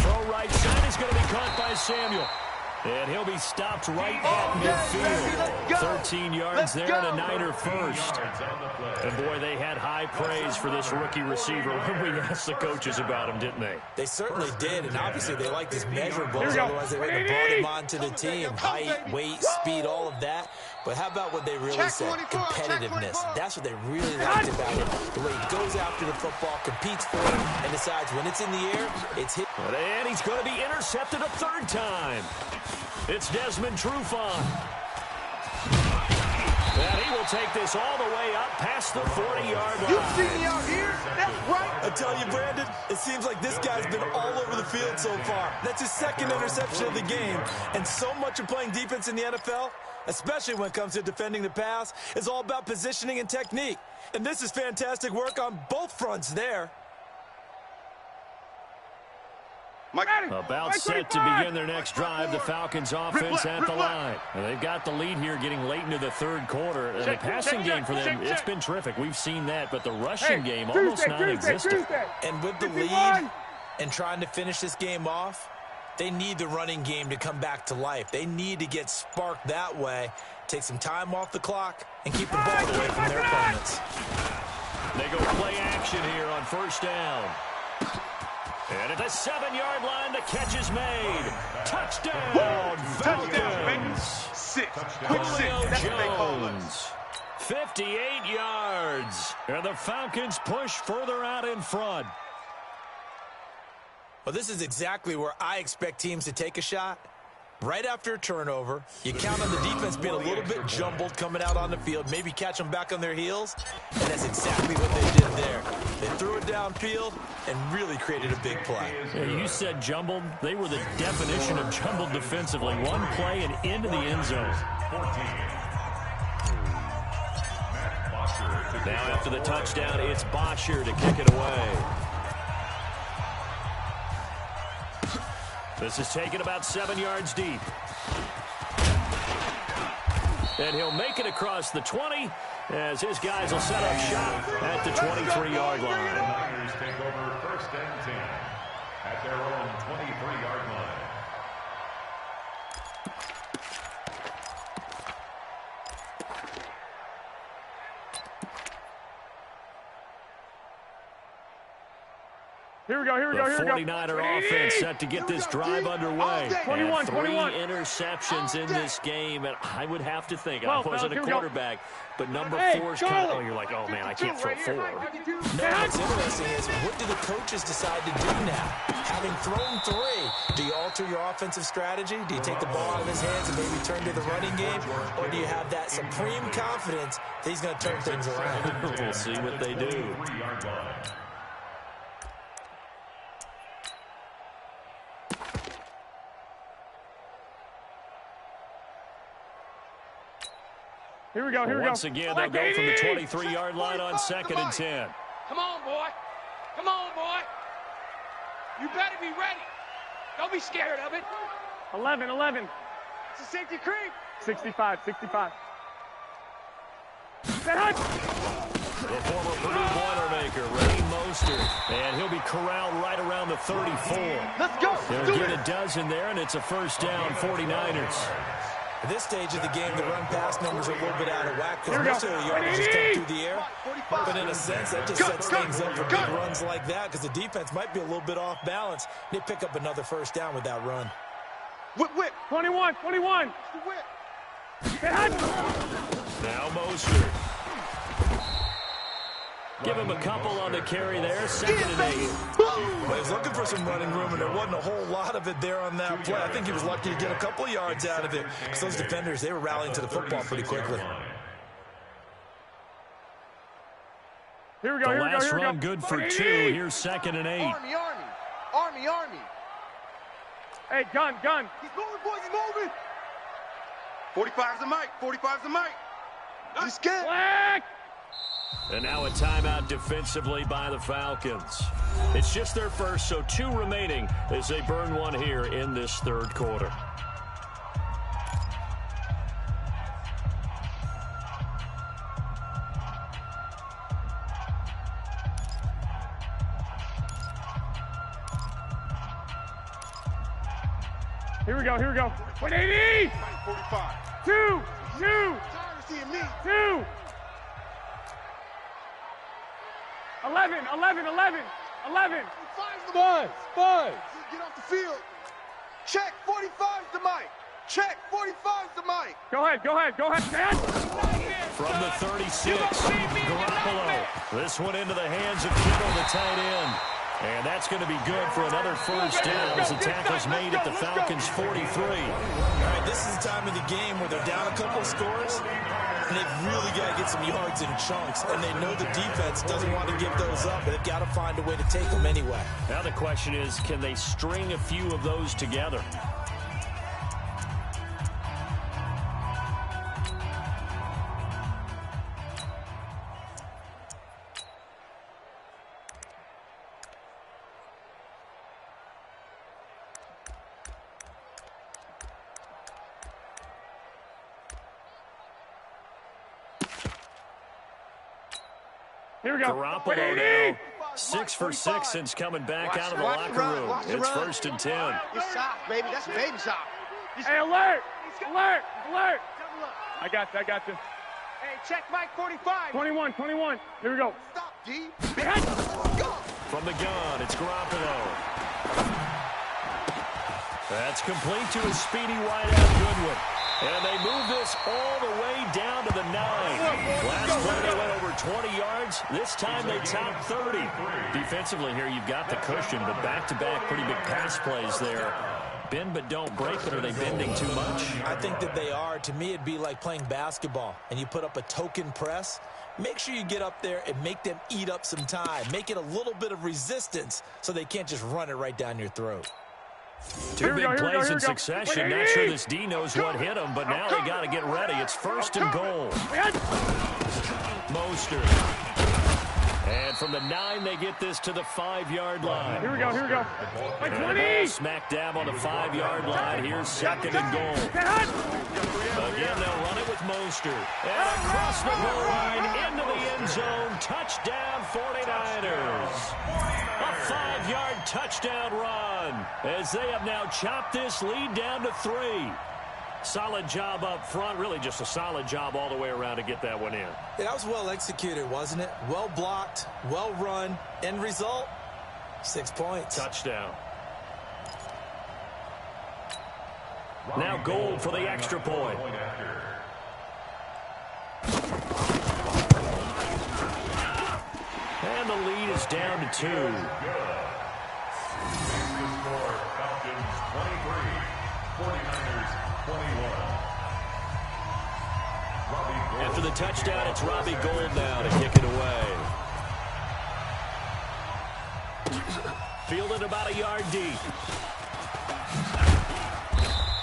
B: Throw right side is going to be caught by Samuel. And he'll be stopped right at midfield. 13 yards there and a Niner first. And boy, they had high praise for this rookie receiver when we asked the coaches about him, didn't they?
C: They certainly did, and obviously they liked his measurables, otherwise they wouldn't have brought him onto the team. Height, weight, speed, all of that. But how about what they really said? Competitiveness. That's what they really liked about him. The way he goes after the football, competes for it, and decides when it's in the air, it's hit.
B: And he's going to be intercepted a 3rd time. It's Desmond Trufant. And he will take this all the way up past the 40-yard line.
G: You see me out here? That's right.
C: I tell you, Brandon, it seems like this guy's been all over the field so far. That's his 2nd interception of the game. And so much of playing defense in the NFL, especially when it comes to defending the pass, is all about positioning and technique. And this is fantastic work on both fronts there.
B: About set to begin their next drive, the Falcons offense at the line. And they've got the lead here getting late into the 3rd quarter. And the passing game for them, it's been terrific. We've seen that, but the rushing game almost non-existent.
C: And with the lead and trying to finish this game off, they need the running game to come back to life. They need to get sparked that way, take some time off the clock, and keep the ball away from their opponents.
B: They go play action here on 1st down. And at the 7-yard line, the catch is made. Touchdown, Falcons.
E: 6.
B: Quick 6. That's what they call us. 58 yards. And the Falcons push further out in front.
C: Well, this is exactly where I expect teams to take a shot. Right after a turnover, you count on the defense being a little bit jumbled coming out on the field, maybe catch them back on their heels, and that's exactly what they did there. They threw it downfield and really created a big play.
B: Yeah, you said jumbled. They were the definition of jumbled defensively. One play and into the end zone. Now after the touchdown, it's Bosher to kick it away. This is taken about 7 yards deep. And he'll make it across the 20 as his guys will set up shop at the 23-yard line.
F: The Niners take over 1st and 10 at their own 23-yard line.
D: Here we go, here we go, here we go.
B: The 49er offense set to get this drive underway.
D: 21, 21.
B: 3 interceptions in this game, and I would have to think, I wasn't a quarterback, but number 4's kind of, you're like, oh, man, I can't throw 4.
C: No, what's interesting is, what do the coaches decide to do now? Having thrown 3, do you alter your offensive strategy? Do you take the ball out of his hands and maybe turn to the running game? Or do you have that supreme confidence that he's going to turn things around?
B: We'll see what they do.
F: 3-yard line.
D: Here we go, here we go.
B: Once again, they'll go from the 23-yard line on 2nd and 10.
H: Come on, boy. Come on, boy. You better be ready. Don't be scared of it.
D: 11, 11.
H: It's a safety creep.
D: 65, 65.
B: The former Purdue Boilermaker, Raheem Mostert, and he'll be corralled right around the 34.
G: Let's go.
B: They'll get a dozen there, and it's a 1st down, 49ers.
C: At this stage of the game, the run-pass numbers are a little bit out of whack because most of the yardage just come through the air. But in a sense, that just sets things up for big runs like that because the defense might be a little bit off balance. They pick up another 1st down with that run.
G: Whip.
D: 21, 21.
G: Whip.
B: Now Mostert. Give him a couple on the carry there, 2nd and 8.
C: Well, he was looking for some running room, and there wasn't a whole lot of it there on that play. I think he was lucky to get a couple yards out of it because those defenders, they were rallying to the football pretty quickly.
D: Here we go,
B: The
D: here we go,
B: last
D: here we go.
B: run good for 2. Here's 2nd and 8.
G: Army.
D: Hey, gun.
G: He's moving, boys, he's moving. 45's the mic, 45's the mic. He's scared.
D: Black.
B: And now a timeout defensively by the Falcons. It's just their first, so 2 remaining as they burn one here in this 3rd quarter.
D: Here we go, here we go. 180.
E: 45.
D: 2.
E: Tired of seeing me.
D: 2. 11.
E: Buzz. Get off the field. Check, 45's the mic. Check, 45's the mic.
D: Go ahead. Dad.
B: From the 36, Garoppolo. This one into the hands of Kittle, the tight end. And that's going to be good for another 1st down as the tackle's made at the Falcons' 43.
C: All right, this is the time of the game where they're down a couple of scores, and they've really got to get some yards in chunks, and they know the defense doesn't want to give those up, but they've got to find a way to take them anyway.
B: Now the question is, can they string a few of those together?
D: Here we go.
B: Garoppolo now, 6 for 6 since coming back out of the locker room. It's 1st and 10.
G: It's soft, baby. That's baby soft.
D: Hey, alert. I got you.
G: Hey, check Mike 45.
D: 21. Here we go.
G: Stop, D. Go.
B: From the gun, it's Garoppolo. That's complete to a speedy wideout Goodwin. And they move this all the way down to the 9. Last play they went over 20 yards. This time they top 30. Defensively here, you've got the cushion, but back-to-back pretty big pass plays there. Bend but don't break, but are they bending too much?
C: I think that they are. To me, it'd be like playing basketball, and you put up a token press. Make sure you get up there and make them eat up some time. Make it a little bit of resistance so they can't just run it right down your throat.
B: Two big plays in succession. Not sure this D knows what hit him, but now they got to get ready. It's 1st and goal. Mostert. And from the 9, they get this to the 5-yard line.
D: Here we go, here we go. Like 20!
B: Smack dab on the 5-yard line. Here's 2nd and goal. Again, they'll run it with Mostert. And across the goal line, into the end zone. Touchdown, 49ers. A 5-yard touchdown run as they have now chopped this lead down to 3. Solid job up front. Really just a solid job all the way around to get that one in.
C: Yeah, that was well executed, wasn't it? Well blocked, well run. End result, 6 points.
B: Touchdown. Now Gold for the extra point. And the lead is down to 2.
F: Falcons 23, 49ers 21.
B: After the touchdown, it's Robbie Gould now to kick it away. Fielded about a yard deep.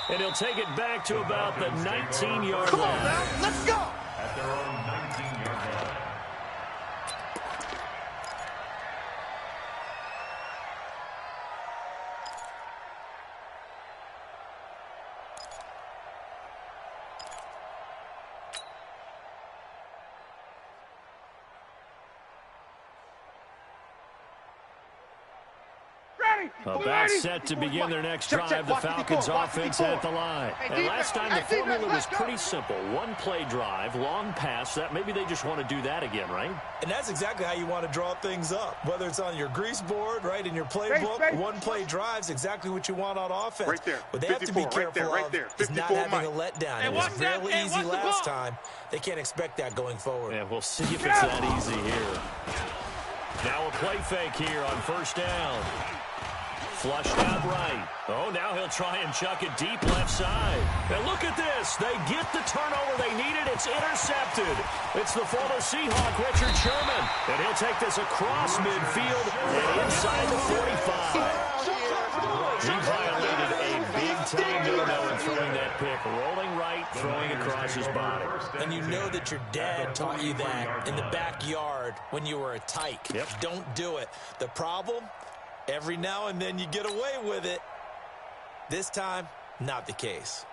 B: And he'll take it back to about the 19-yard line.
E: Come on now, let's go!
F: At their own 19-yard line.
B: About set to begin their next drive, the Falcons offense at the line. And last time the formula was pretty simple. One-play drive, long pass. That maybe they just want to do that again, right?
C: And that's exactly how you want to draw things up. Whether it's on your grease board, right, in your playbook, one-play drive's exactly what you want on offense.
E: Right there.
C: What they have to be careful of is not having a letdown. It was really easy last time. They can't expect that going forward.
B: Yeah, we'll see if it's that easy here. Now a play fake here on 1st down. Flushed out right. Oh, now he'll try and chuck it deep left side. And look at this. They get the turnover they needed. It's intercepted. It's the former Seahawk, Richard Sherman. And he'll take this across midfield and inside the 45. He violated a big-time no-no in throwing that pick. Rolling right, throwing across his body.
C: And you know that your dad taught you that in the backyard when you were a tyke.
B: Yep.
C: Don't do it. The problem? Every now and then you get away with it. This time, not the case.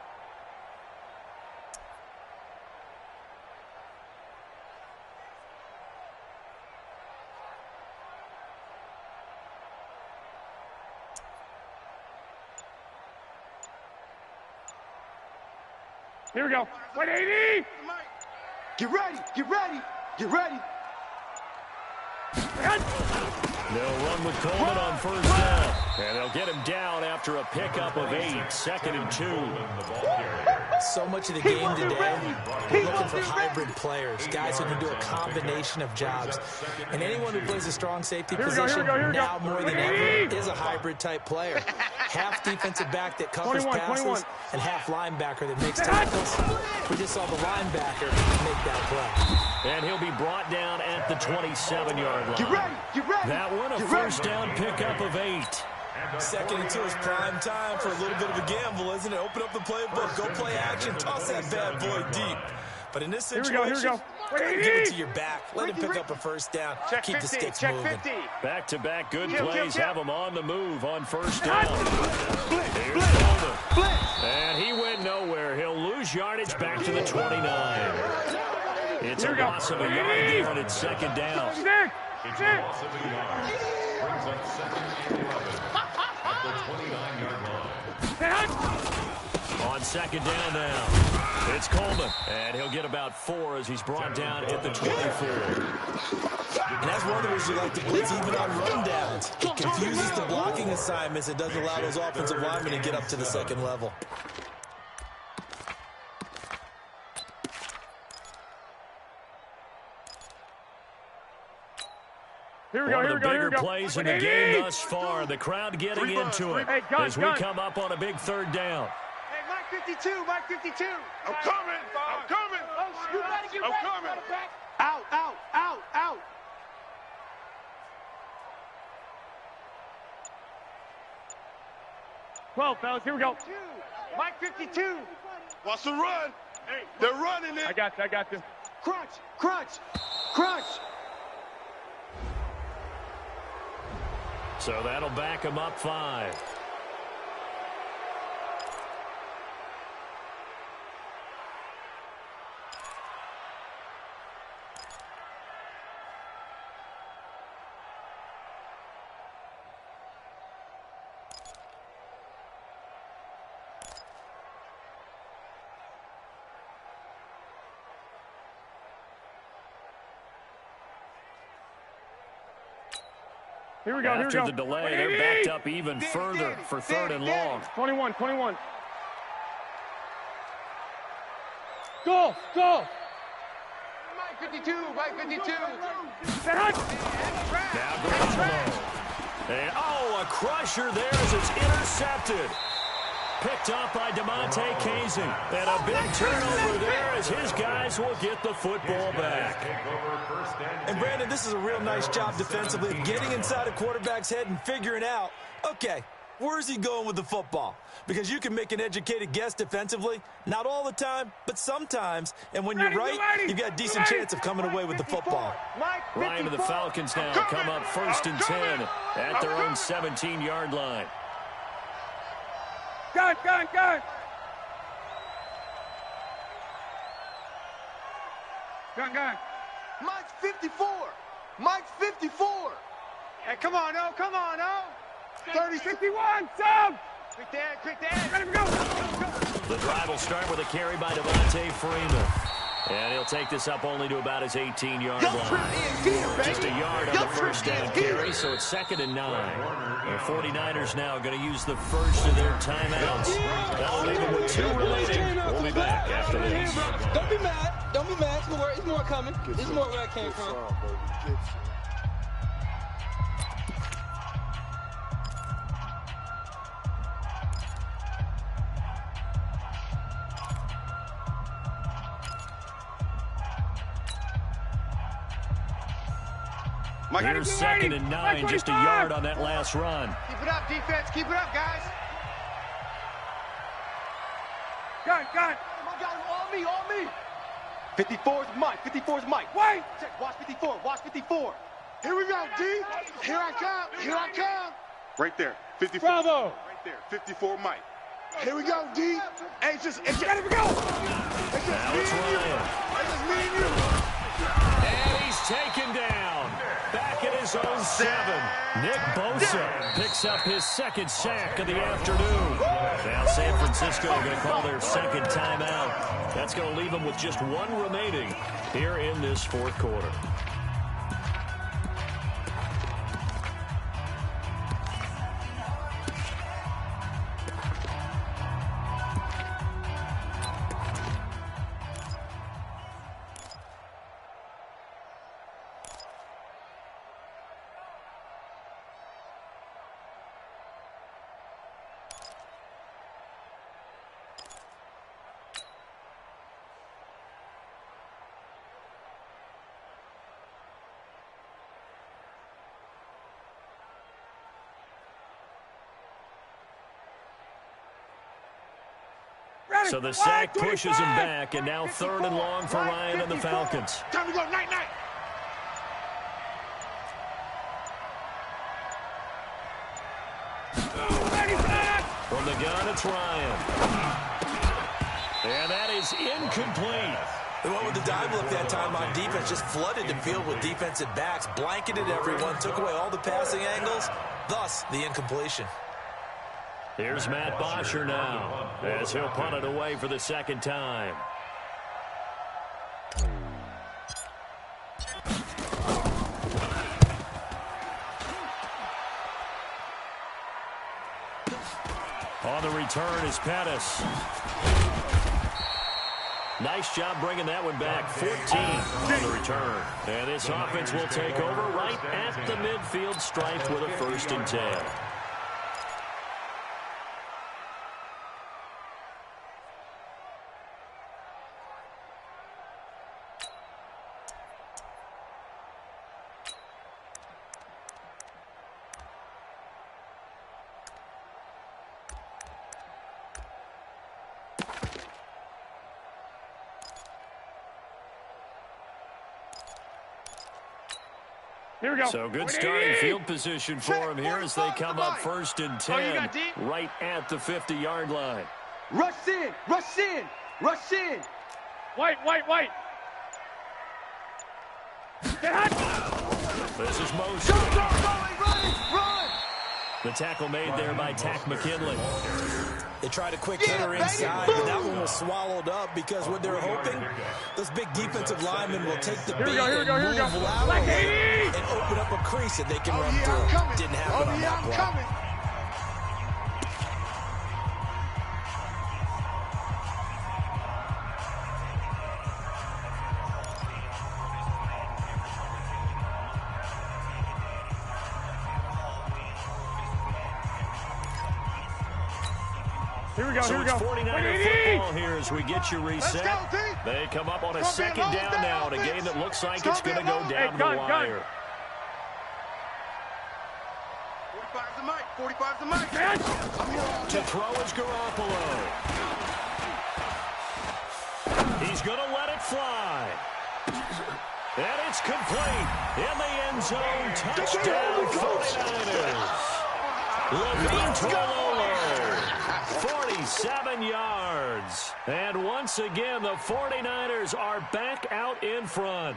D: Here we go. 180!
E: Get ready, get ready, get ready.
B: They'll run with Coleman on 1st down. And they'll get him down after a pickup of 8. 2nd and 2.
C: So much of the game today, we're looking for hybrid players, guys who can do a combination of jobs. And anyone who plays a strong safety position now more than ever is a hybrid-type player. Half defensive back that covers passes and half linebacker that makes tackles. We just saw the linebacker make that play.
B: And he'll be brought down at the 27-yard line.
E: Get ready, get ready.
B: That one, a 1st down pickup of 8.
C: 2nd and 2 is prime time for a little bit of a gamble, isn't it? Open up the playbook, go play action, toss that bad boy deep. But in this situation, give it to your back. Let him pick up a 1st down. Keep the sticks moving.
B: Back-to-back good plays. Have him on the move on 1st down. And he went nowhere. He'll lose yardage back to the 29. It's a loss of a yard there, and it's 2nd down.
F: It's a loss of a yard. Brings up 2nd and 11 at the 29-yard line.
B: On 2nd down now, it's Coleman, and he'll get about 4 as he's brought down at the 24.
C: And that's one of the reasons you like to blitz even on rundowns. It confuses the blocking assignments. It doesn't allow those offensive linemen to get up to the 2nd level.
D: Here we go,
B: One
D: here
B: of
D: we
B: the
D: go, here
B: bigger
D: we go.
B: plays in the game thus far. The crowd getting into it
D: Hey, gun,
B: as we come up on a big third down.
H: Hey, Mike 52, Mike 52.
E: I'm coming. I'm coming.
H: You better get
E: I'm
H: ready,
E: coming.
H: quarterback.
G: Out, out, out, out.
D: Fellas, here we go.
H: Mike 52.
E: Watch the run. They're running it.
D: I got you.
G: Crunch, crunch, crunch.
B: So that'll back him up 5.
D: Here we go,
B: After the delay, they're backed up even further for third and long.
D: 21. Go!
H: Mike 52, Mike 52.
B: Now goes Malone. And, a crusher there as it's intercepted. Picked up by DeMonte Casey. And a big turnover there as his guys will get the football back.
C: And Brandon, this is a real nice job defensively, getting inside a quarterback's head and figuring out, okay, where's he going with the football? Because you can make an educated guess defensively, not all the time, but sometimes. And when you're right, you've got a decent chance of coming away with the football.
B: Ryan to the Falcons now come up 1st and 10 at their own 17-yard line.
D: Gun.
G: Mike's 54. Mike's 54.
H: Hey, come on, oh.
D: 30, 61, Sam!
H: Quick dad.
D: Ready to go!
B: The drive will start with a carry by Devontae Freeman. And he'll take this up only to about his 18-yard line. Just a yard on the first down carry, so it's 2nd and 9. The 49ers now going to use the first of their timeouts. That'll leave them with 2 remaining. We'll be back after this.
I: Don't be mad. There's more coming. There's more where I came from.
B: Here's 2nd and 9, just a yard on that last run.
H: Keep it up, defense. Keep it up, guys.
D: Gun.
G: My guys, on me. 54's Mike.
D: Wait!
G: Check, watch 54.
E: Here we go, D. Here I come. Right there. 54.
D: Bravo!
E: Right there. 54 Mike. Here we go, D. Hey, it's just
D: Ready to go!
E: It's just
B: Now
E: me
B: it's
E: and you.
B: Ryan.
E: It's just me and you.
B: And he's taken down. Back at his own 7. Nick Bosa picks up his 2nd sack of the afternoon. Now San Francisco going to call their 2nd timeout. That's going to leave them with just 1 remaining here in this 4th quarter. So the sack pushes him back, and now 3rd and long for Ryan and the Falcons.
E: Time to go, night.
B: From the gun, it's Ryan. And that is incomplete.
C: They went with the dive look that time on defense, just flooded the field with defensive backs, blanketed everyone, took away all the passing angles, thus the incompletion.
B: Here's Matt Bosher now, as he'll punt it away for the 2nd time. On the return is Pettis. Nice job bringing that one back. 14 on the return. And this offense will take over right at the midfield stripe with a 1st and 10.
D: Here we go.
B: So good starting field position for him here as they come up 1st and 10 right at the 50-yard line.
I: Rush in, rush in, rush in.
D: White.
B: This is Moser.
I: Run!
B: The tackle made there by Tack McKinley.
C: They tried a quick hitter inside, but that one was swallowed up because what they're hoping, those big defensive linemen will take the beat and move laterally and open up a crease that they can run through. Didn't happen on that play.
B: So it's 49er football here as we get you reset. They come up on a 2nd down now in a game that looks like it's going to go down to the wire.
G: 45's the mic. 45's the mic.
B: To throw is Garoppolo. He's going to let it fly. And it's complete. In the end zone. Touchdown 49ers. Levine Toilolo. 47 yards. And once again, the 49ers are back out in front.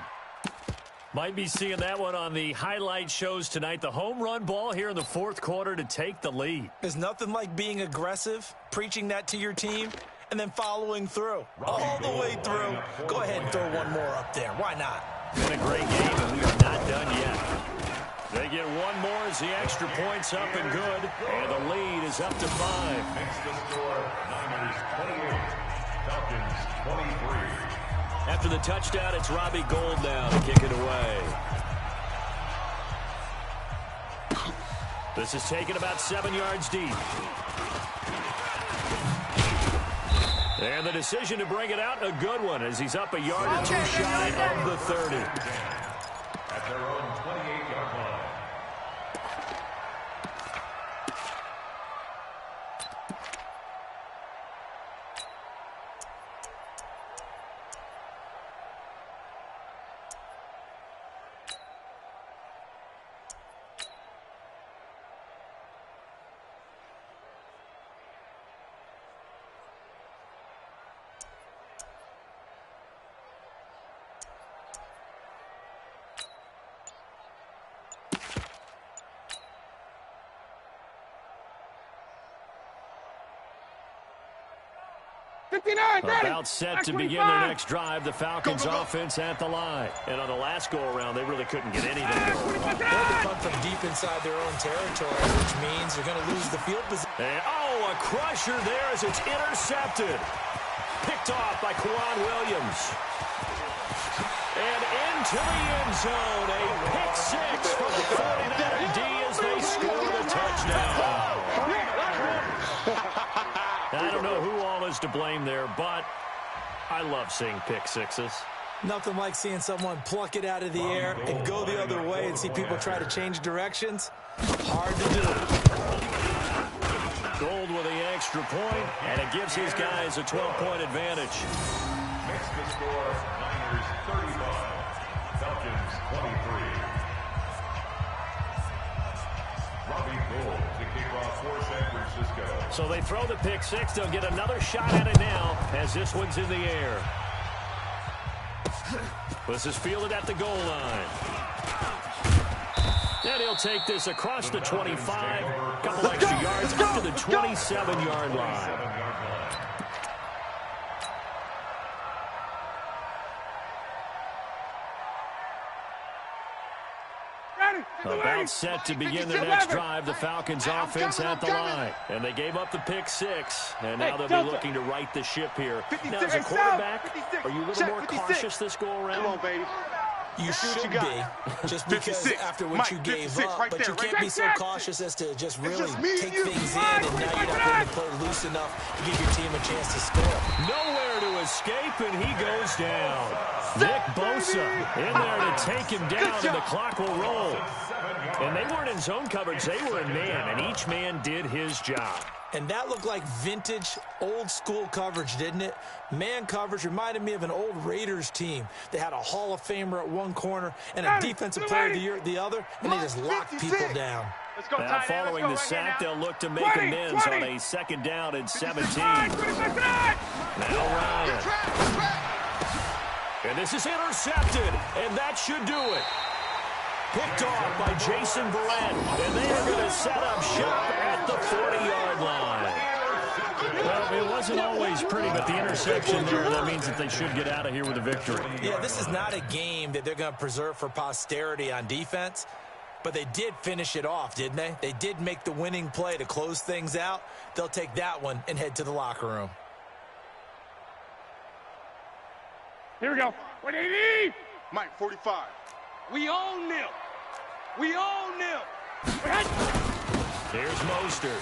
B: Might be seeing that one on the highlight shows tonight. The home run ball here in the 4th quarter to take the lead.
C: There's nothing like being aggressive, preaching that to your team, and then following through. All the way through. Go ahead and throw one more up there. Why not?
B: Been a great game, and we are not done yet. They get one more as the extra point's up and good, and the lead is up to 5.
F: Makes the score Niners 28, Falcons 23.
B: After the touchdown, it's Robbie Gould now to kick it away. This is taken about 7 yards deep. And the decision to bring it out, a good one, as he's up a yard or two shy of the 30.
F: At their own 28-yard line.
B: About set to begin their next drive. The Falcons offense at the line. And on the last go-around, they really couldn't get anything going.
C: They're to punt from deep inside their own territory, which means they're going to lose the field position.
B: And, a crusher there as it's intercepted. Picked off by Quan Williams. And into the end zone. A pick 6 from the 49er D as they score the touchdown. I don't know who all is to blame there, but I love seeing pick 6s.
C: Nothing like seeing someone pluck it out of the air and go the other way and see people try to change directions. Hard to do.
B: Gould with the extra point, and it gives his guys a 12-point advantage.
F: Makes the score Niners 35, Falcons 23. Robbie Gould to kick off for San Francisco.
B: So they throw the pick 6. They'll get another shot at it now as this one's in the air. This is fielded at the goal line. And he'll take this across the 25. A couple extra yards up to the 27-yard line. About set to begin their next drive, the Falcons offense at the line. And they gave up the pick 6, and now they'll be looking to right the ship here. Now, as a quarterback, are you a little more cautious this go-around?
E: Come on, baby.
C: You should be, just because after what you gave up, but you can't be so cautious as to just really take things in, and now you're not going to play loose enough to give your team a chance to score.
B: Nowhere to escape, and he goes down. Nick Bosa in there to take him down, and the clock will roll. And they weren't in zone coverage, they were in man, and each man did his job.
C: And that looked like vintage, old-school coverage, didn't it? Man coverage reminded me of an old Raiders team. They had a Hall of Famer at one corner and a Defensive Player of the Year at the other, and they just locked people down.
B: Now, following the sack, they'll look to make amends on a 2nd down and 17. Now Ryan. And this is intercepted, and that should do it. Picked off by Jason Verrett, and they are going to set up shop at the 40-yard line. Well, it wasn't always pretty, but the interception there, that means that they should get out of here with a victory.
C: Yeah, this is not a game that they're going to preserve for posterity on defense, but they did finish it off, didn't they? They did make the winning play to close things out. They'll take that one and head to the locker room.
D: Here we go. What do you need?
E: Mike, 45.
H: We own them. We own them.
B: Here's Mostert.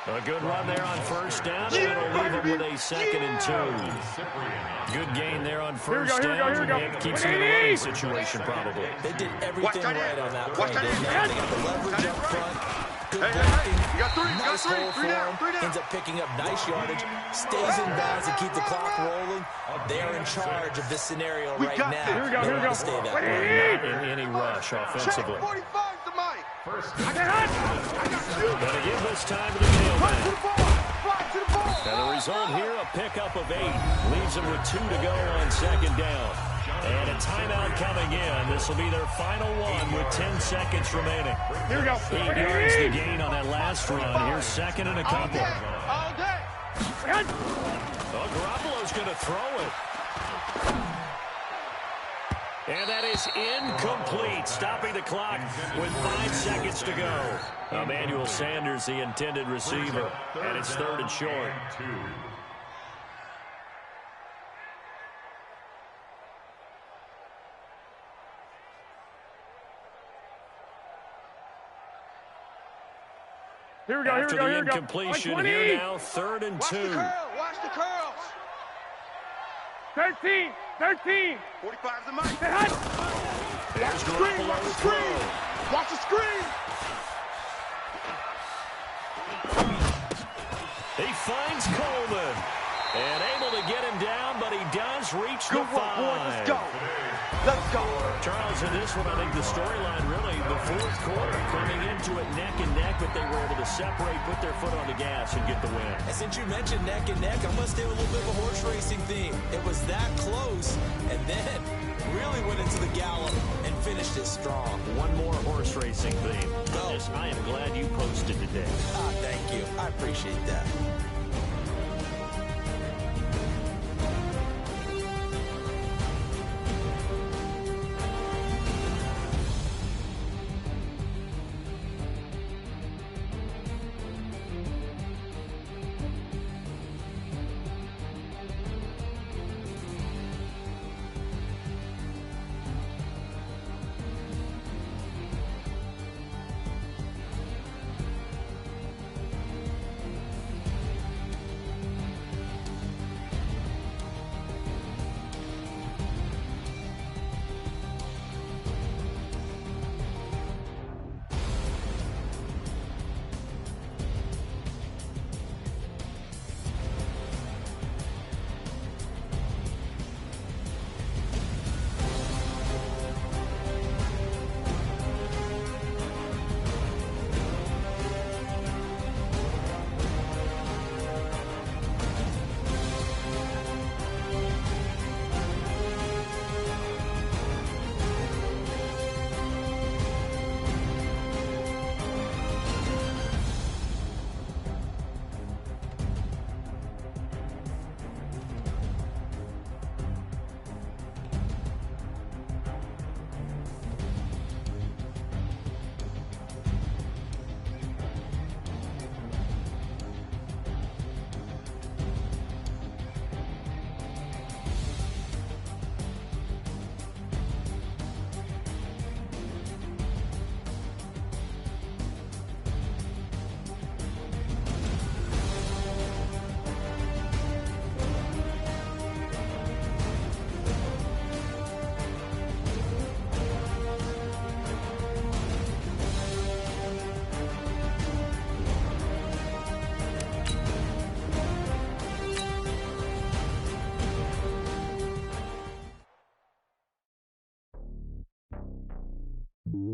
B: A good run there on 1st down, and it'll leave him with a 2nd and 2. Good gain there on 1st down, and it keeps him in a running situation probably.
C: They did everything right on that play, didn't they? They got the leverage up front. Good blocking. Nice hole for him. Ends up picking up nice yardage. Stays in bounds and keep the clock rolling. They are in charge of this scenario right now.
D: Here we go.
C: They want to stay that way.
B: Not in any rush offensively.
E: 45's the Mike.
B: And again, this time to the tailback. And the result here, a pickup of 8. Leaves them with 2 to go on 2nd down. And a timeout coming in. This will be their final one with 10 seconds remaining.
D: Here we go.
B: 8 yards the gain on that last run. Here's 2nd and a couple.
E: All day.
B: Oh, Garoppolo's going to throw it. And that is incomplete, stopping the clock with 5 seconds to go. Emmanuel Sanders, the intended receiver, and it's 3rd and short.
D: Here we go.
B: After the incompletion, here now, 3rd and 2.
E: Watch the curls.
D: 13.
E: 45's the Mike.
B: There's Garoppolo to throw.
E: Watch the screen.
B: He finds Coleman. And able to get him down, but he does reach the 5.
E: Let's go.
B: Charles, in this one, I think the storyline really, the 4th quarter, coming into it neck and neck, but they were able to separate, put their foot on the gas, and get the win.
C: And since you mentioned neck and neck, I'm going to stay with a little bit of a horse racing theme. It was that close, and then really went into the gallop and finished it strong.
B: One more horse racing theme.
C: Oh.
B: I am glad you posted today.
C: Thank you. I appreciate that.
J: It's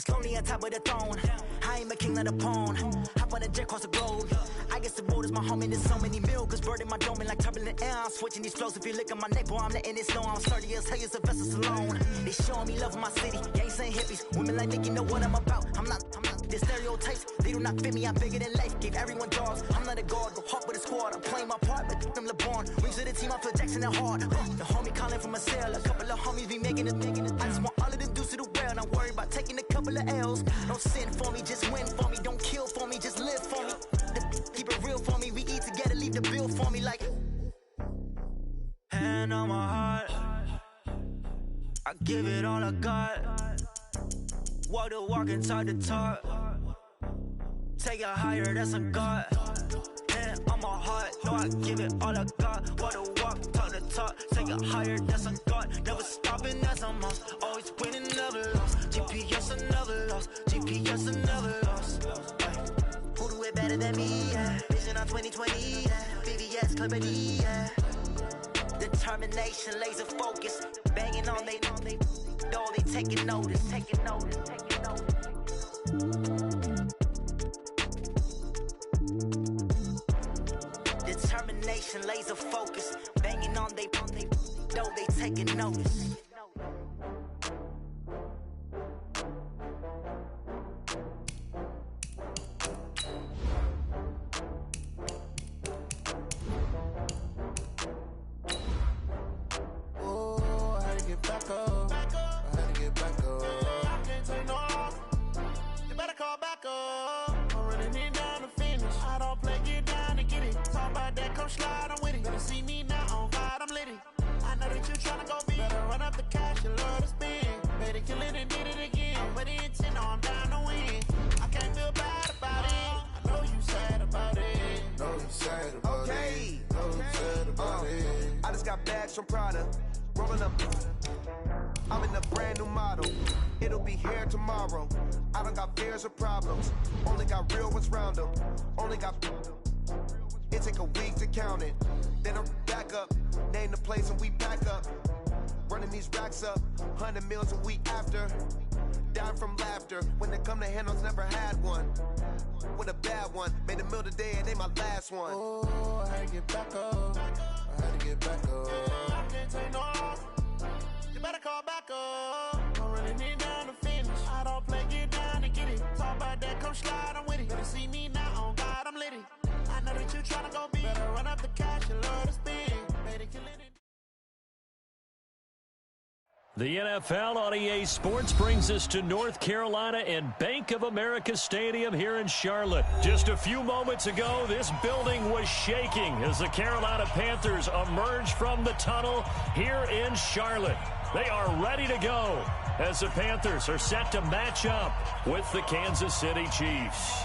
J: lonely on top of the throne. I ain't a king of the pawn. Hop on a jet across the globe. I guess the road is my home and there's so many miracles burning my dome like turbulent air. I'm switching these flows. If you look at my neck, boy, I'm letting it snow. I'm sturdy as hell, as a vessel alone. They showing me love in my city. Gangs ain't hippies. Women like Nicky know what I'm about. I'm not the stereotypes. They do not fit me. I'm bigger than life. Gave everyone dogs. I'm not a guard. Go hard with a squad. I'm playing my part, but them LeBron. Rings to the team. I feel Jackson and hard. The homie calling from a cell. A couple of homies be making it. I just want all of them dudes to the well. Not worried about taking a couple of L's. Don't sin for me, just win for me. Don't kill for me, just live for me. Keep it real for me. We eat together, leave the bill for me like. Hand on my heart, I give it all I got. Walk the walk and talk the talk. Take it higher, that's a God. Hand on my heart, no, I give it all I got. Walk the walk, talk the talk. Take it higher, that's a God. Never stopping, that's a must. Always winning, never lost. GPS, I never lost. GPS, I never lost. Who do it better than me? Yeah. Vision on 2020. Yeah. VVS, Clippity. Yeah. Determination, laser focus. Banging on they door, they taking notice. Taking notice. Taking notice. Determination, laser focus. Banging on they door, they taking notice.
K: Back up. I had to get back up. I can't take no loss. You better call back up. I'm running it down to finish. I don't play, get down to get it. Talk about that, come slide, I'm with it. Better see me now on fire, I'm lit it. I know that you tryna go big. Better run up the cash, you love to spend. Better kill it and did it again. I'm with the intent, no, I'm down to win. I can't feel bad about it. I know you sad about it. Know you sad about it. Know you sad about it.
L: I just got bags from Prada. Rolling up, I'm in a brand new model. It'll be here tomorrow. I don't got fears or problems. Only got real ones round them. Only got. It take a week to count it. Then I'm back up. Name the place and we pack up. Running these racks up. 100 meals a week after. Down from laughter. When they come to handles, never had one. With a bad one. Made a meal today and they my last one.
K: Oh, I had to get back up. I had to get back up. I can't take no loss. You better call back up. I'm running it down to finish. I don't play, get down to get it. Talk about that, come slide, I'm with it. Better see me now on God, I'm lit it. I know that you tryna go big. Better run up the cash, you love to spend. Better kill it.
B: The NFL on EA Sports brings us to North Carolina and Bank of America Stadium here in Charlotte. Just a few moments ago, this building was shaking as the Carolina Panthers emerge from the tunnel here in Charlotte. They are ready to go as the Panthers are set to match up with the Kansas City Chiefs.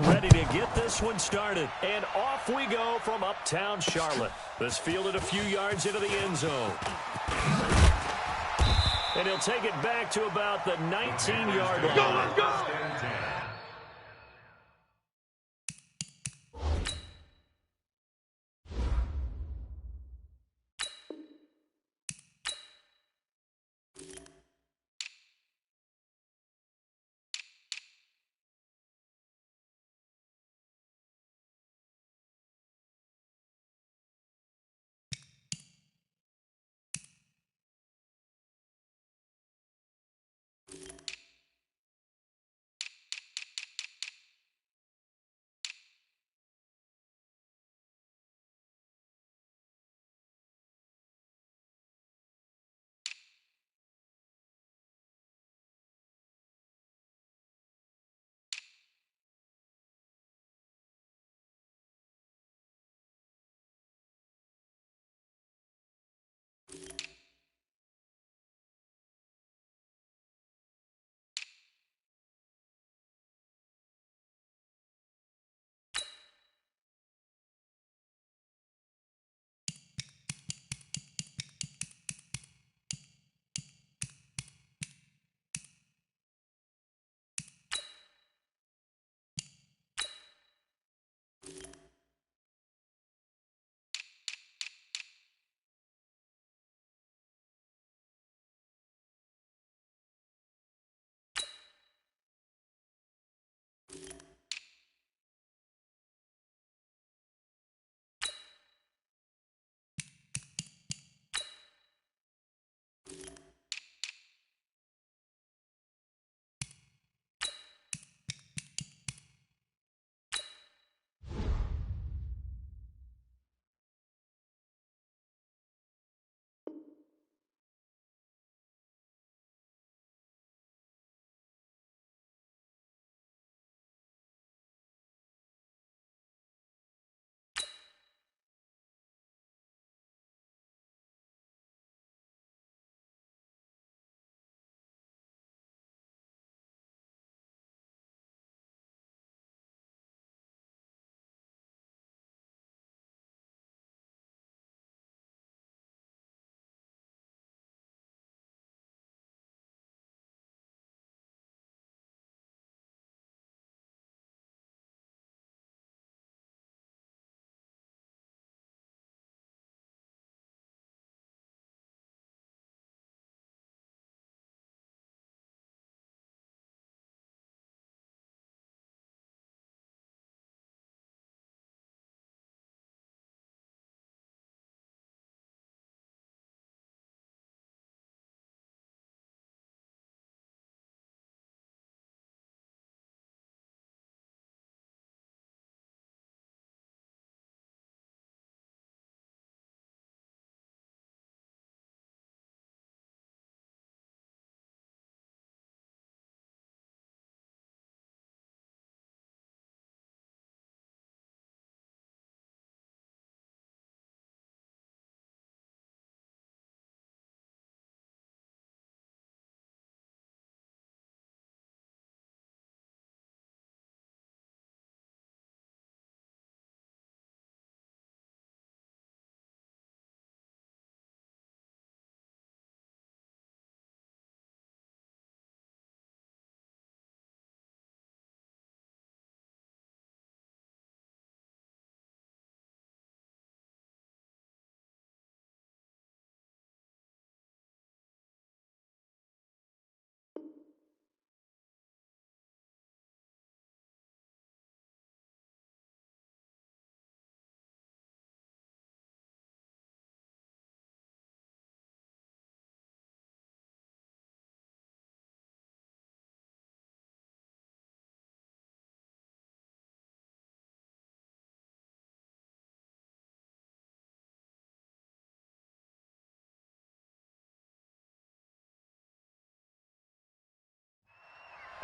B: Ready to get this one started. And off we go from uptown Charlotte. This fielded a few yards into the end zone. And he'll take it back to about the 19-yard line.
H: Let's go!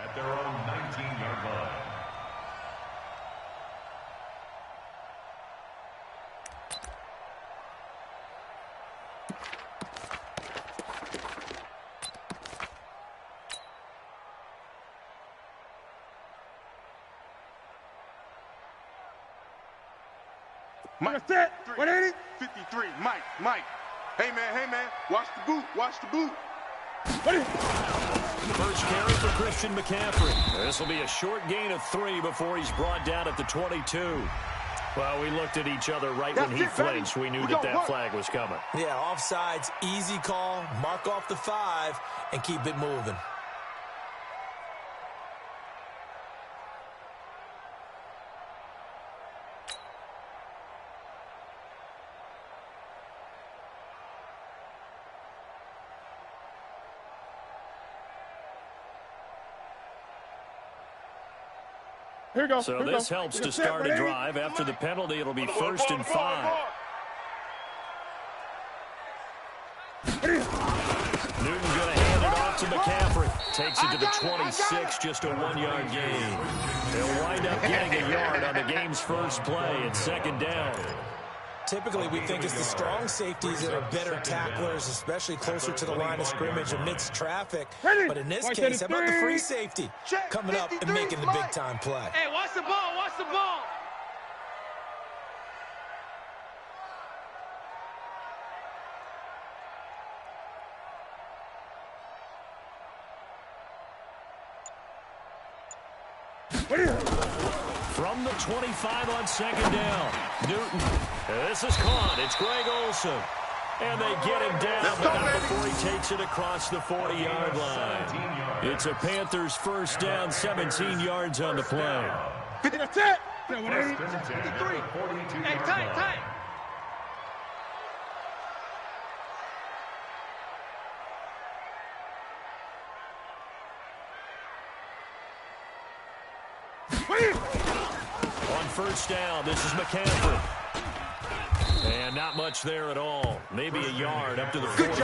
F: at their own 19-yard line.
E: Mike, 180. 53, Mike. Hey, man, watch the boot.
B: First carry for Christian McCaffrey. This will be a short gain of 3 before he's brought down at the 22. Well, we looked at each other right when he flinched. We knew that flag was coming.
C: Yeah, offsides, easy call. Mark off the 5 and keep it moving.
D: Here we go.
B: So this helps to start a drive. After the penalty, it'll be 1st and 5. Newton going to hand it off to McCaffrey. Takes it to the 26, just a 1-yard gain. They'll wind up getting a yard on the game's first play. It's 2nd down.
C: Typically, we think it's the strong safeties that are better tacklers, especially closer to the line of scrimmage amidst traffic. But in this case, how about the free safety coming up and making the big-time play?
H: Hey, watch the ball, watch the ball.
B: From the 25 on 2nd down, Newton. This is caught. It's Greg Olsen. And they get him down, but not before he takes it across the 40-yard line. It's a Panthers first down, 17 yards on the play.
H: That's it. 53. Hey, tight.
B: On first down, this is McCaffrey. And not much there at all. Maybe a yard up to the 43.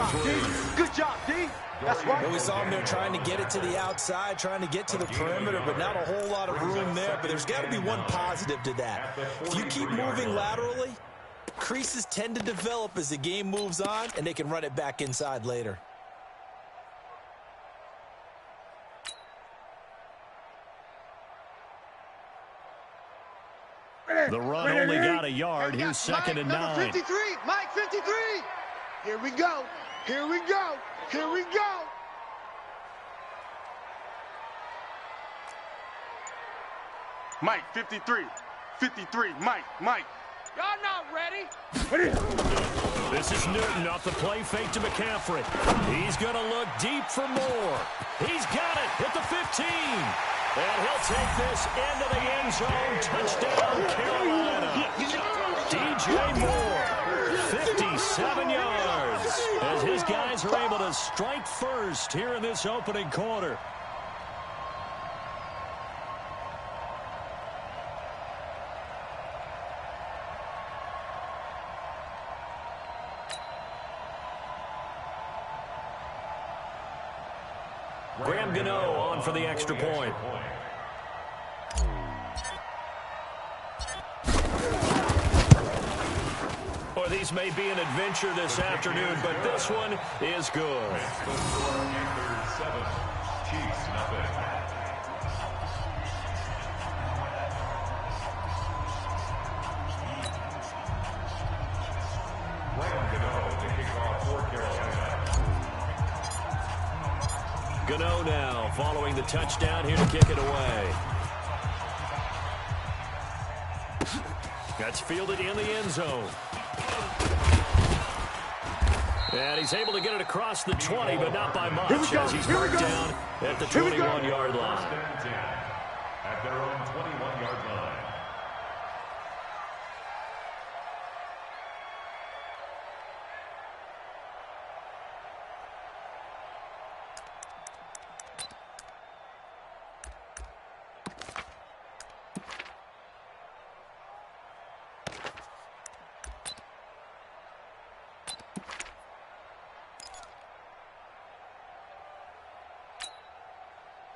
I: Good job, D. That's right.
C: Well, we saw him there trying to get it to the outside, trying to get to the perimeter, but not a whole lot of room there. But there's got to be one positive to that. If you keep moving laterally, creases tend to develop as the game moves on, and they can run it back inside later.
B: The run only got a yard. Here's 2nd and 9.
E: 53, Mike 53. Here we go. Mike 53, Mike.
H: Y'all not ready?
B: This is Newton off the play fake to McCaffrey. He's going to look deep for more. He's got it at the 15. And he'll take this into the end zone. Touchdown, Carolina. DJ Moore, 57 yards. As his guys are able to strike first here in this opening quarter. Graham Gano on for the extra point. Or these may be an adventure this afternoon, but this one is good.
F: Panthers 7, Chiefs nothing. Graham Gano to kick off for Carolina.
B: Gano now following the touchdown here to kick it away. That's fielded in the end zone. And he's able to get it across the 20, but not by much as he's marked down at the 21-yard line.
F: At their own 21-yard line.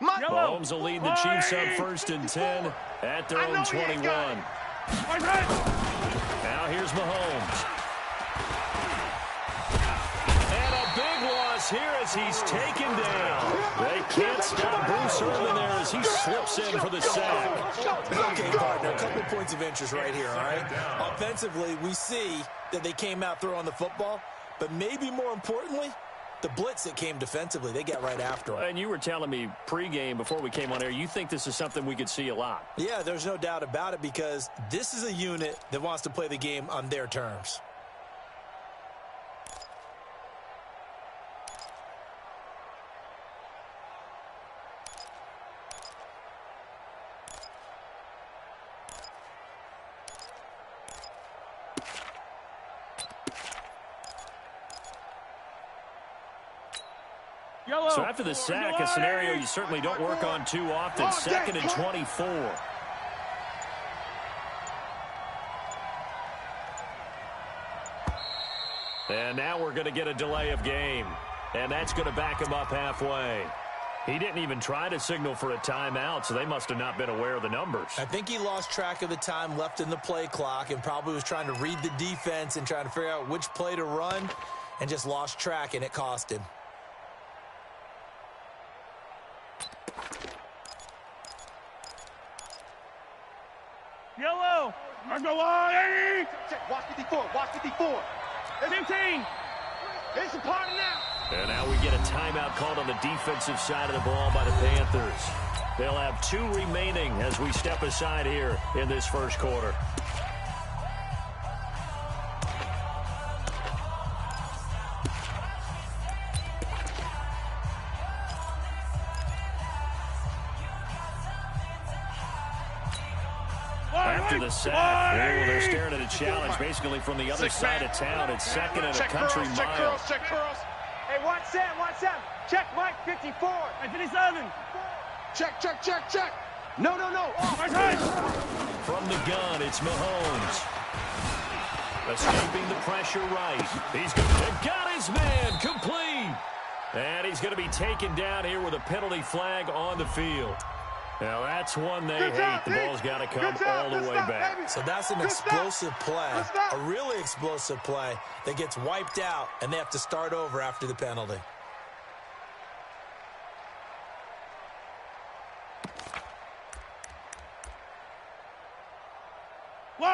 B: Mahomes will lead the Chiefs up 1st and 10 at their own 21. Now here's Mahomes. And a big loss here as he's taken down. They can't stop Bruce Irvin there as he slips in for the sack.
C: Okay, partner, a couple points of interest right here, all right? Offensively, we see that they came out throwing the football, but maybe more importantly, the blitz that came defensively, they got right after him.
B: And you were telling me pregame before we came on air, you think this is something we could see a lot.
C: Yeah, there's no doubt about it because this is a unit that wants to play the game on their terms.
B: So after the sack, a scenario you certainly don't work on too often, 2nd and 24. And now we're going to get a delay of game. And that's going to back him up halfway. He didn't even try to signal for a timeout, so they must have not been aware of the numbers.
C: I think he lost track of the time left in the play clock and probably was trying to read the defense and trying to figure out which play to run and just lost track, and it cost him.
D: Yellow. Let's go on.
G: Check. Watch 54. Watch 54.
D: 15.
G: It's a party now.
B: And now we get a timeout called on the defensive side of the ball by the Panthers. They'll have 2 remaining as we step aside here in this first quarter. After the sack, they're staring at a challenge basically from the other side of town. It's 2nd and a country mile.
H: Check curls. Hey, watch Sam. Check Mike 54.
D: Hey, 57.
E: Check.
H: No.
B: From the gun, it's Mahomes. Escaping the pressure right. He's got his man complete. And he's going to be taken down here with a penalty flag on the field. Now, that's one they hate. The ball's got to come all the way back.
C: So that's an explosive play, a really explosive play that gets wiped out, and they have to start over after the penalty.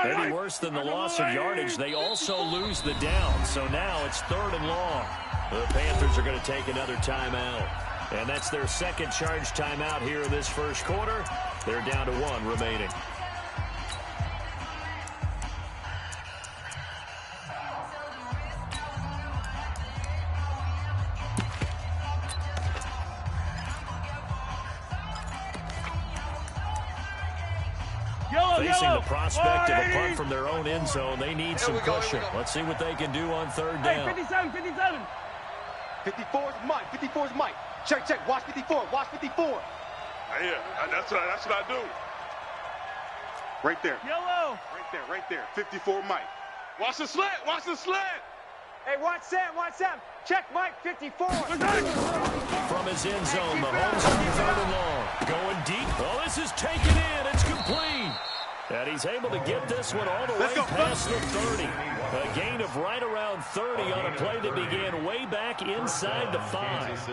B: Maybe worse than the loss of yardage, they also lose the down. So now it's 3rd and long. The Panthers are going to take another timeout. And that's their 2nd charge timeout here in this first quarter. They're down to 1 remaining. Facing the prospect of a punt from their own end zone, they need some cushion. Let's see what they can do on 3rd down.
D: Hey, 57.
G: 54's Mike. 54's Mike. Check. Watch 54. Watch 54.
E: Yeah, that's what I do.
G: Right there.
D: Yellow.
G: Right there. 54 Mike.
E: Watch the slant.
H: Hey, watch Sam. Check Mike 54.
B: From his end zone, Mahomes on 3rd and long. Going deep. Oh, this is taken in. It's complete. And he's able to get this one all the way past the 30. A gain of right around 30 on a play that began way back inside the 5.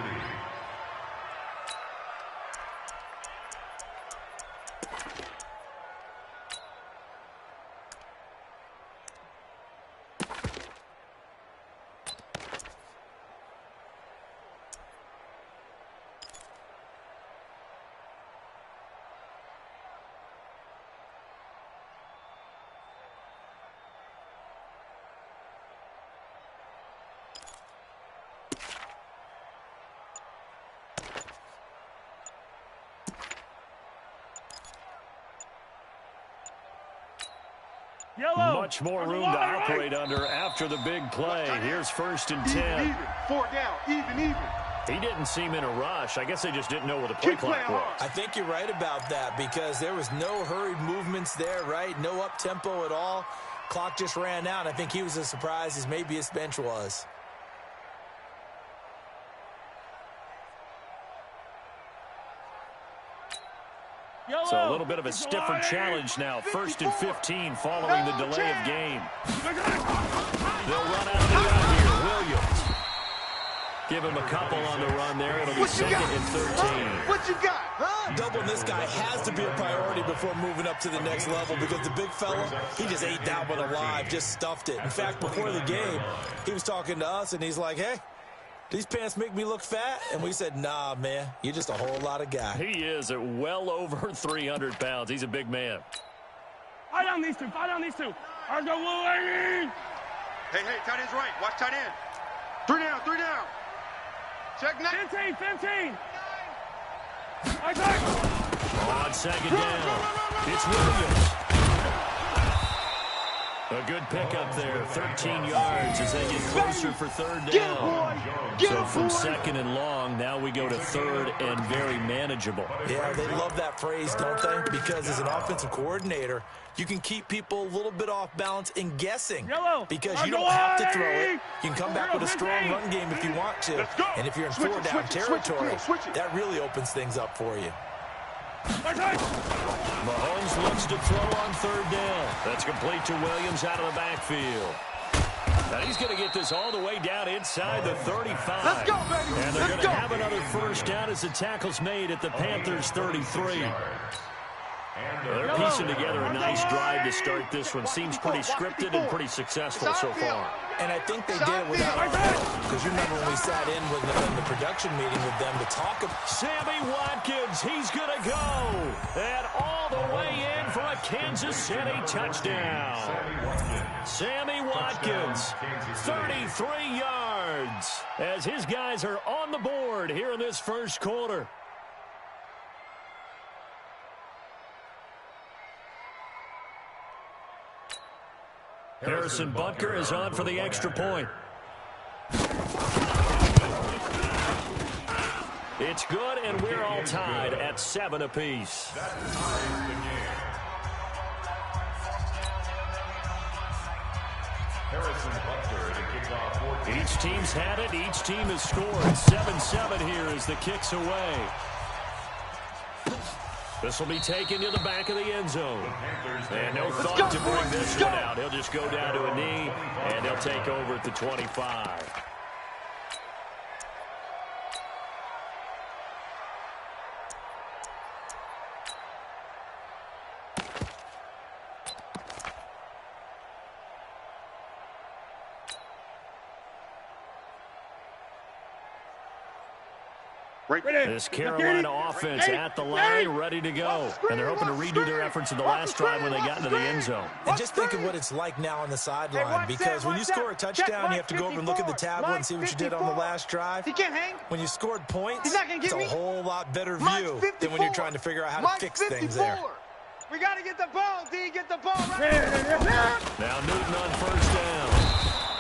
D: Yellow.
B: Much more room to operate under after the big play. Here's 1st and 10.
G: Even. 4 down. Even.
B: He didn't seem in a rush. I guess they just didn't know where the play clock was.
C: I think you're right about that because there was no hurried movements there, right? No up-tempo at all. Clock just ran out. I think he was as surprised as maybe his bench was.
B: So a little bit of a stiffer challenge now. 1st and 15 following the delay of game. They'll run out of the run here. Williams. Give him a couple on the run there. It'll be 2nd and 13.
E: What you got, huh?
C: Doubling this guy has to be a priority before moving up to the next level because the big fella, he just ate that one alive, just stuffed it. In fact, before the game, he was talking to us, and he's like, hey, these pants make me look fat? And we said, nah, man, you're just a whole lot of guy.
B: He is at well over 300 pounds. He's a big man.
D: Fight down these two. Fight down these two. Hey,
G: tight end's right. Watch tight end. 3 down, 3 down. Check
D: 15.
B: On 2nd down, it's Williams. A good pickup there, 13 yards as they get closer for 3rd down. So from 2nd and long, now we go to 3rd and very manageable.
C: Yeah, they love that phrase, don't they? Because as an offensive coordinator, you can keep people a little bit off balance in guessing. Because you don't have to throw it. You can come back with a strong run game if you want to. And if you're in 4-down territory, that really opens things up for you.
B: Mahomes looks to throw on 3rd down. That's complete to Williams out of the backfield. Now he's going to get this all the way down inside the 35.
E: Let's go, baby.
B: And they're going to have another 1st down as the tackle's made at the Panthers' 33. They're piecing together a nice drive to start this one. Seems pretty scripted and pretty successful so far.
C: And I think they did it without a fight. Because you remember when we sat in with them in the production meeting with them to talk about
B: Sammy Watkins, he's going to go. And all the way in for a Kansas City touchdown. Sammy Watkins, 33 yards. As his guys are on the board here in this 1st quarter. Harrison Butker is on for the extra point. It's good, and we're all tied at 7 apiece. Each team's had it. Each team has scored. 7-7 here as the kick's away. This will be taken to the back of the end zone. And no thought to bring this one out. He'll just go down to a knee, and he'll take over at the 25. This Carolina offense at the line, ready to go. And they're hoping to redo their efforts in the last drive when they got into the end zone.
C: And just think of what it's like now on the sideline. Because when you score a touchdown, you have to go over and look at the tablet and see what you did on the last drive. When you scored points, it's a whole lot better view than when you're trying to figure out how to fix things there.
D: We got to get the ball, D. Get the ball.
B: Now Newton on 1st down.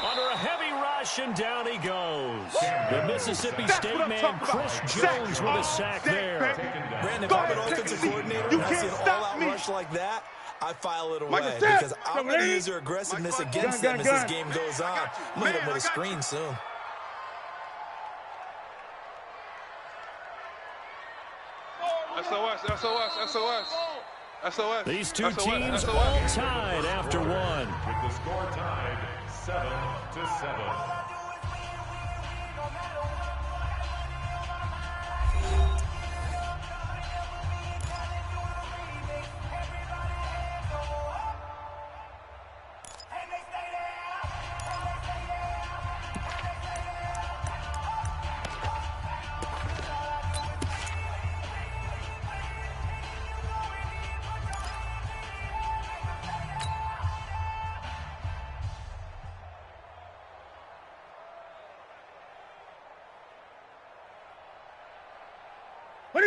B: Under a heavy rush, and down he goes. The Mississippi State man, Chris Jones, with a sack there.
C: Brandon, if I'm an offensive coordinator and I see an all-out rush like that, I file it away because I'm going to use their aggressiveness against them as this game goes on. I'm going to hit them with a screen soon.
G: SOS, SOS, SOS. SOS.
B: These two teams all tied after one.
F: With the score tied 7-7.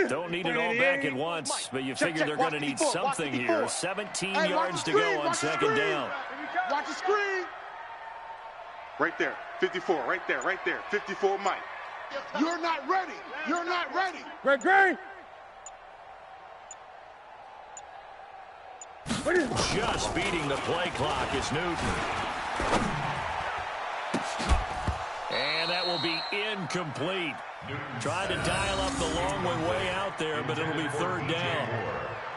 B: Don't need it all back at once, but you figure they're going to need something here. 17 yards to go on 2nd down.
E: Watch the screen.
G: Right there. 54. Right there. Right there. 54, Mike.
E: You're not ready. You're not ready.
D: Greg.
B: Just beating the play clock is Newton. And that will be incomplete. Trying to dial up the long way out there, but it'll be 3rd down.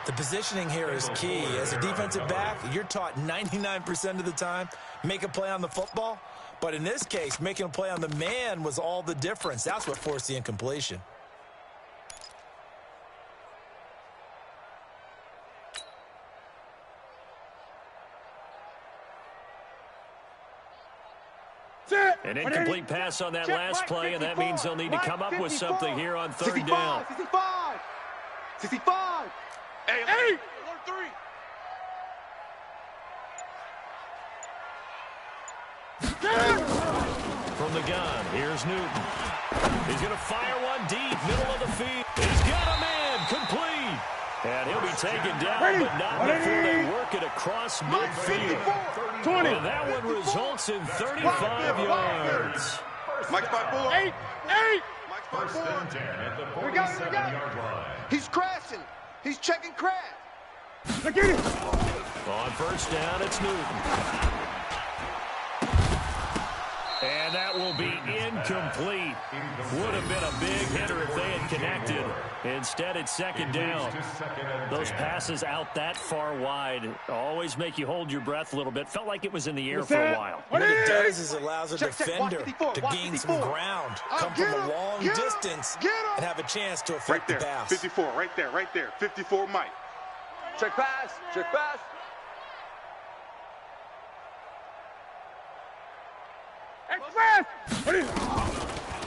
C: The positioning here is key. As a defensive back, you're taught 99% of the time, make a play on the football. But in this case, making a play on the man was all the difference. That's what forced the incompletion.
B: An incomplete pass on that last play, and that means they'll need to come up with something here on third down.
G: 65! 65! Hey! 3!
B: From the gun, here's Newton. He's going to fire one deep, middle of the field. He's got a man, complete. And he'll be taken down, but not before they work it across midfield.
D: 20.
B: And that one results in 35 yards.
G: Mike's by 4.
D: 8.
G: Mike's by 4.
F: First and 10 at the
G: We got it.
F: 47-yard line.
G: He's crashing. He's checking crash.
D: Look at it.
B: On first down, it's Newton. And that will be incomplete. Would have been a big hitter if they had connected. Instead, it's second down. Those passes out that far wide always make you hold your breath a little bit. Felt like it was in the air for a while.
C: What it does is it allows a defender to gain some ground, come from a long distance, and have a chance to affect the pass.
E: 54, right there. 54, Mike.
I: Check pass.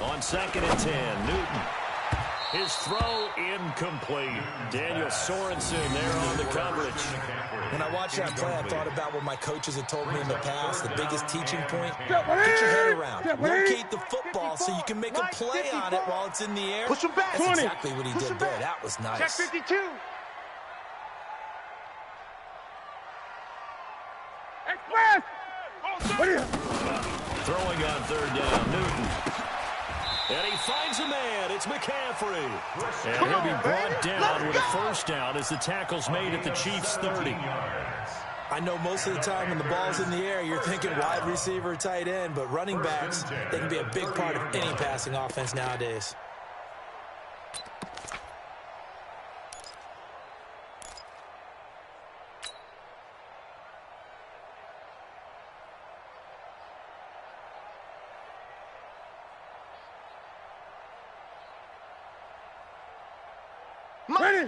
B: On second and 10, Newton. His throw incomplete. Daniel Sorensen there on the coverage.
C: When I watched that play, I thought about what my coaches had told me in the past. The biggest teaching point, get your head around. Locate the football so you can make a play on it while it's in the air.
G: Push him back.
C: That's exactly what he did there. That was nice.
G: Check 52.
B: Throwing on third down, Newton. And he finds a man. It's McCaffrey. And he'll be brought down with a first down as the tackle's made at the Chiefs' 30.
C: I know most of the time when the ball's in the air, you're thinking wide receiver, tight end, but running backs, they can be a big part of any passing offense nowadays.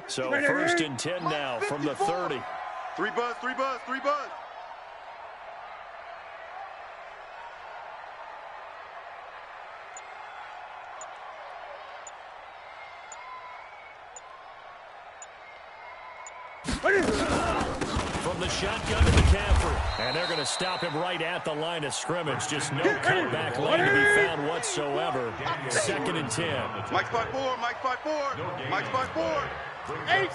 B: So first and 10 now from the 30.
G: 3 buzz.
B: From the shotgun to McCaffrey. And they're going to stop him right at the line of scrimmage. Just no cutback lane to be found whatsoever. Second and 10.
G: Mike's by 4. Mike's by 4. 8.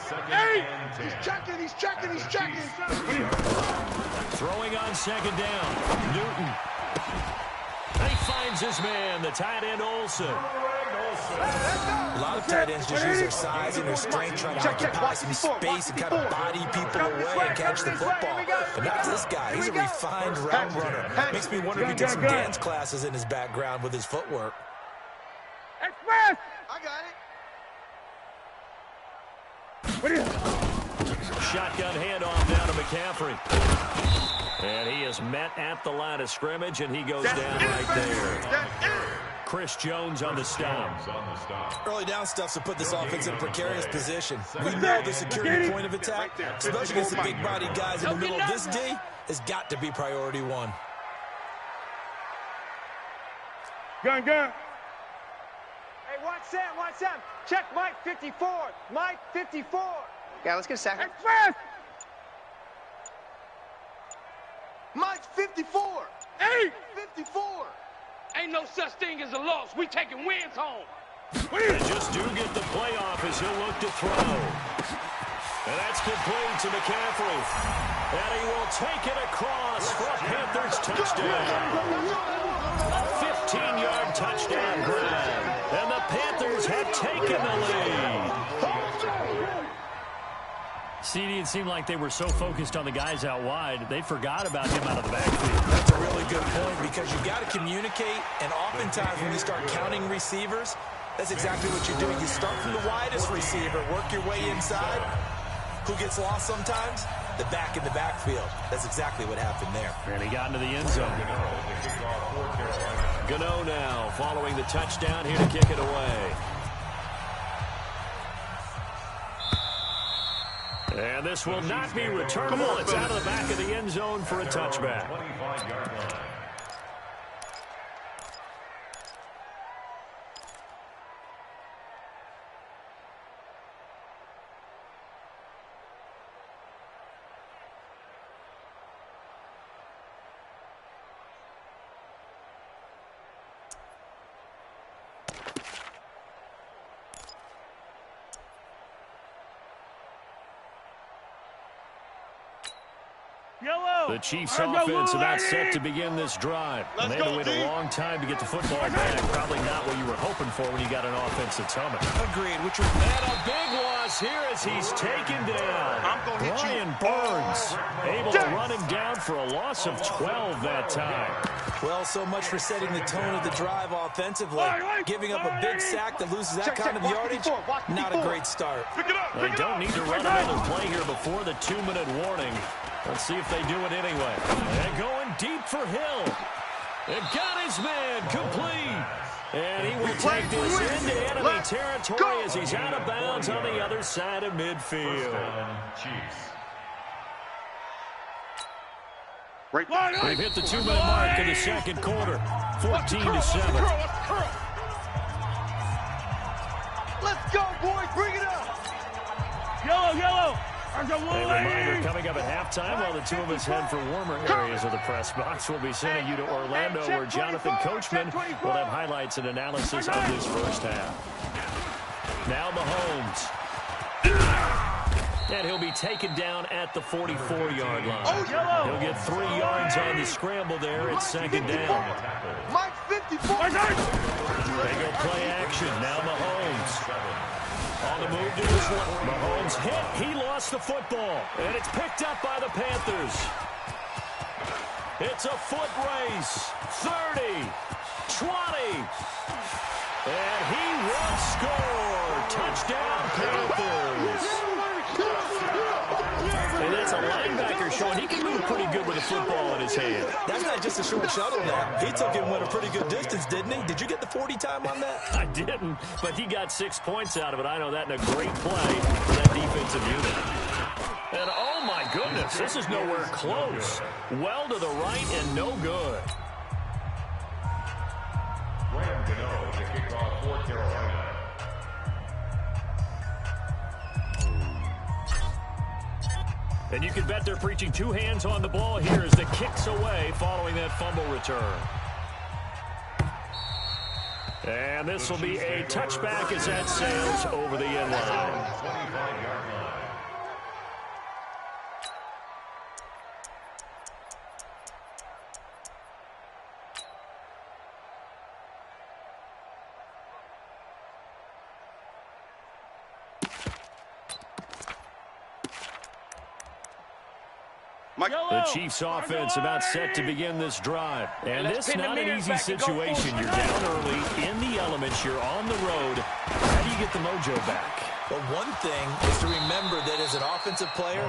G: He's checking.
B: Throwing on second down. Newton. And he finds his man, the tight end Olsen.
C: A lot of tight ends just use their size and their strength trying to occupy some space and kind of body people away and catch the football. But not this guy. He's a refined route runner. Makes me wonder if he took some dance classes in his background with his footwork.
G: I got it.
B: Shotgun handoff down to McCaffrey. And he is met at the line of scrimmage, and he goes down right there. Chris Jones on the stop.
C: Early down stuff to put this offense in a precarious position. We know the security point of attack, especially against the big-bodied guys in the middle of this D, has got to be priority one.
D: Gun.
I: Hey, watch that. Check Mike 54. Mike 54. Yeah, let's get a second.
D: Express.
G: Mike's 54. 54.
H: Ain't no such thing as a loss. We taking wins home.
B: And just do get the playoff as he'll look to throw. And that's complete to McCaffrey. And he will take it across for a Panthers touchdown. A 15-yard touchdown grab. And the Panthers have taken the lead. CD, it seemed like they were so focused on the guys out wide, they forgot about him out of the backfield.
C: That's a really good point because you've got to communicate, and oftentimes when you start counting receivers, that's exactly what you're doing. You start from the widest receiver, work your way inside, who gets lost sometimes? The back in the backfield. That's exactly what happened there.
B: And he got into the end zone. Gano now following the touchdown here to kick it away. And this will not be returnable. It's out of the back of the end zone for a touchback.
F: 25-yard line.
B: The Chiefs offense about set to begin this drive. And they had to wait a long time to get the football back. Probably not what you were hoping for when you got an offense that's humming.
C: Agreed.
B: And a big loss here as he's taken down. Brian Burns able to run him down for a loss of 12 that time.
C: Well, so much for setting the tone of the drive offensively. Giving up a big sack that loses that kind of yardage, not a great start.
B: They don't need to run another play here before the 2-minute warning. Let's see if they do it anyway. And going deep for Hill. And got his man complete. And he will take this into enemy territory as he's out of bounds on the other side of midfield. They've hit the 2-minute mark in the second quarter. 14-7.
I: Let's go, boys. Bring it up.
D: Yellow.
B: A reminder coming up at halftime while the two of us head for warmer areas of the press box. We'll be sending you to Orlando where Jonathan Coachman will have highlights and analysis of this first half. Now Mahomes. And he'll be taken down at the 44-yard line. He'll get 3 yards on the scramble there at second down.
I: Mike 54.
B: They go play action. Now Mahomes. On the move to his left. Mahomes hit. He lost the football. And it's picked up by the Panthers. It's a foot race. 30. 20. And he will score. Touchdown, Panthers. And that's a linebacker showing he can move pretty good with a football in his hand.
C: That's not just a short shuttle now. He took it and went a pretty good distance, didn't he? Did you get the 40 time on that?
B: I didn't, but he got 6 points out of it. I know that in a great play for that defensive unit. And oh my goodness, this is nowhere close. Well to the right and no good.
F: Graham Gano to kick off for Carolina.
B: And you can bet they're preaching 2 hands on the ball here as the kick's away following that fumble return. And this will be a touchback as that sails over the end line.
F: 25-yard line.
B: The Chiefs offense about set to begin this drive. And this is not an easy situation. You're down early, in the elements, you're on the road. How do you get the mojo back?
C: Well, one thing is to remember that as an offensive player,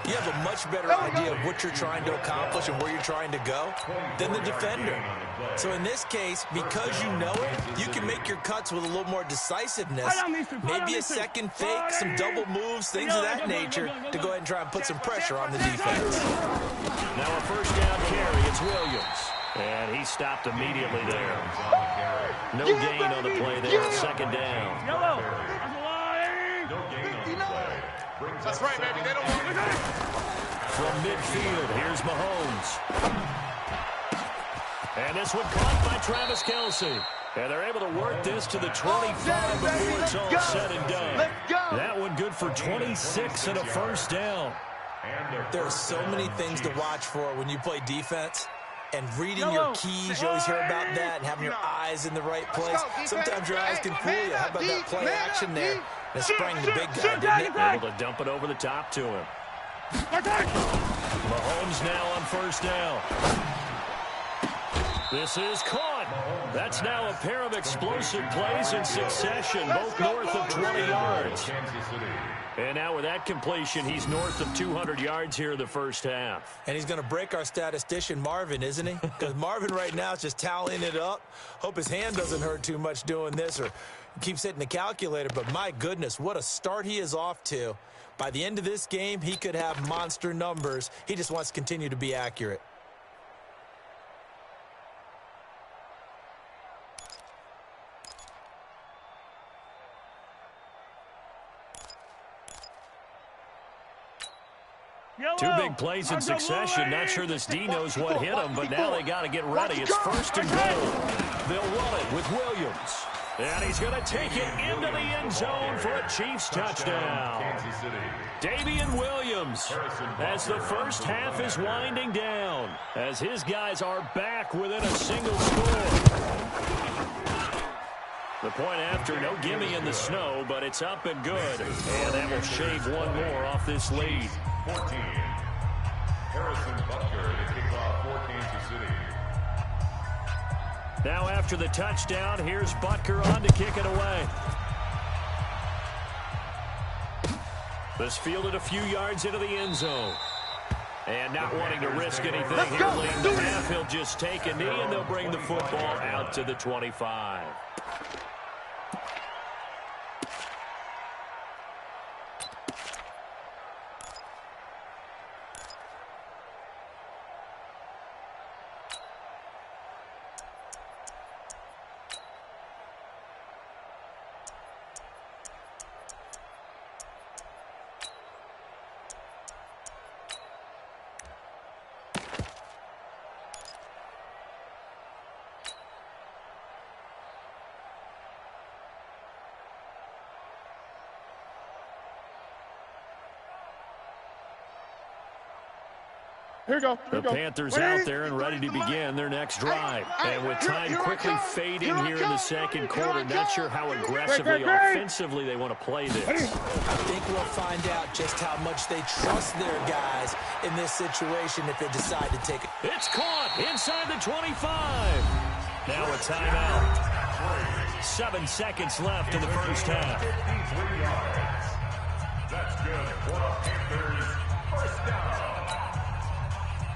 C: you have a much better idea of what you're trying to accomplish and where you're trying to go than the defender. So in this case, because you know it, you can make your cuts with a little more decisiveness. Maybe a second fake, some double moves, things of that nature to go ahead and try and put some pressure on the defense.
B: Now a first down carry, it's Williams. And he stopped immediately there. No gain on the play there, second down.
F: No gain on the play.
E: That's right, baby. They don't want it.
B: From midfield, here's Mahomes. And this one caught by Travis Kelce. And they're able to work this to the 25 before it's all said and done. That one good for 26 and a first down.
C: There are so many things to watch for when you play defense. And reading your keys, you always hear about that, and having your eyes in the right place. Sometimes your eyes can fool you. How about that play action there? And it sprang the big guy, didn't it?
B: Able to dump it over the top to him. Mahomes now on first down. This is caught. That's now a pair of explosive plays in succession, both north of 20 yards. And now with that completion, he's north of 200 yards here in the first half.
C: And he's going to break our statistician, Marvin, isn't he? Because Marvin right now is just tallying it up. Hope his hand doesn't hurt too much doing this or keeps hitting the calculator. But my goodness, what a start he is off to. By the end of this game, he could have monster numbers. He just wants to continue to be accurate.
B: Two big plays in succession. Not sure this D knows what hit him, but now they got to get ready. It's first and goal. They'll run it with Williams. And he's going to take it into the end zone for a Chiefs touchdown. Damian Williams, as the first half is winding down, as his guys are back within a single score. The point after, no gimme in the snow, but it's up and good. And that will shave one more off this lead.
F: 14. Harrison Butker to kick off for Kansas City.
B: Now after the touchdown, here's Butker on to kick it away. This fielded a few yards into the end zone. And not wanting to risk anything here late in the half, he'll just take a knee and they'll bring the football out to the 25.
D: Here we go.
B: The Panthers out there and ready to begin their next drive. And with time quickly fading here in the second quarter, not sure how aggressively offensively they want to play this.
C: I think we'll find out just how much they trust their guys in this situation if they decide to take it.
B: It's caught inside the 25. Now a timeout. 7 seconds left in the first half.
F: 53 yards. That's good for the Panthers. First down.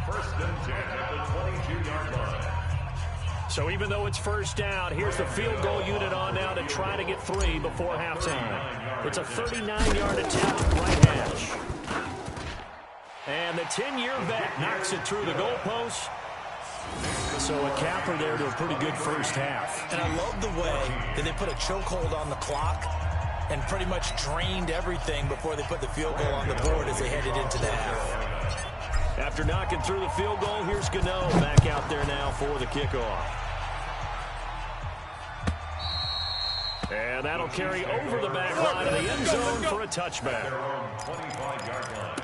F: First and 10 at the 22-yard line.
B: So even though it's first down, here's the field goal unit on now to try to get 3 before halftime. It's a 39-yard attempt right hash. And the 10-year vet knocks it through the goalpost. So a capper there to a pretty good first half.
C: And I love the way that they put a chokehold on the clock and pretty much drained everything before they put the field goal on the board as they headed into the half.
B: After knocking through the field goal, here's Gano back out there now for the kickoff. And that'll carry over the back line of the end zone for a touchback.
F: 25-yard line.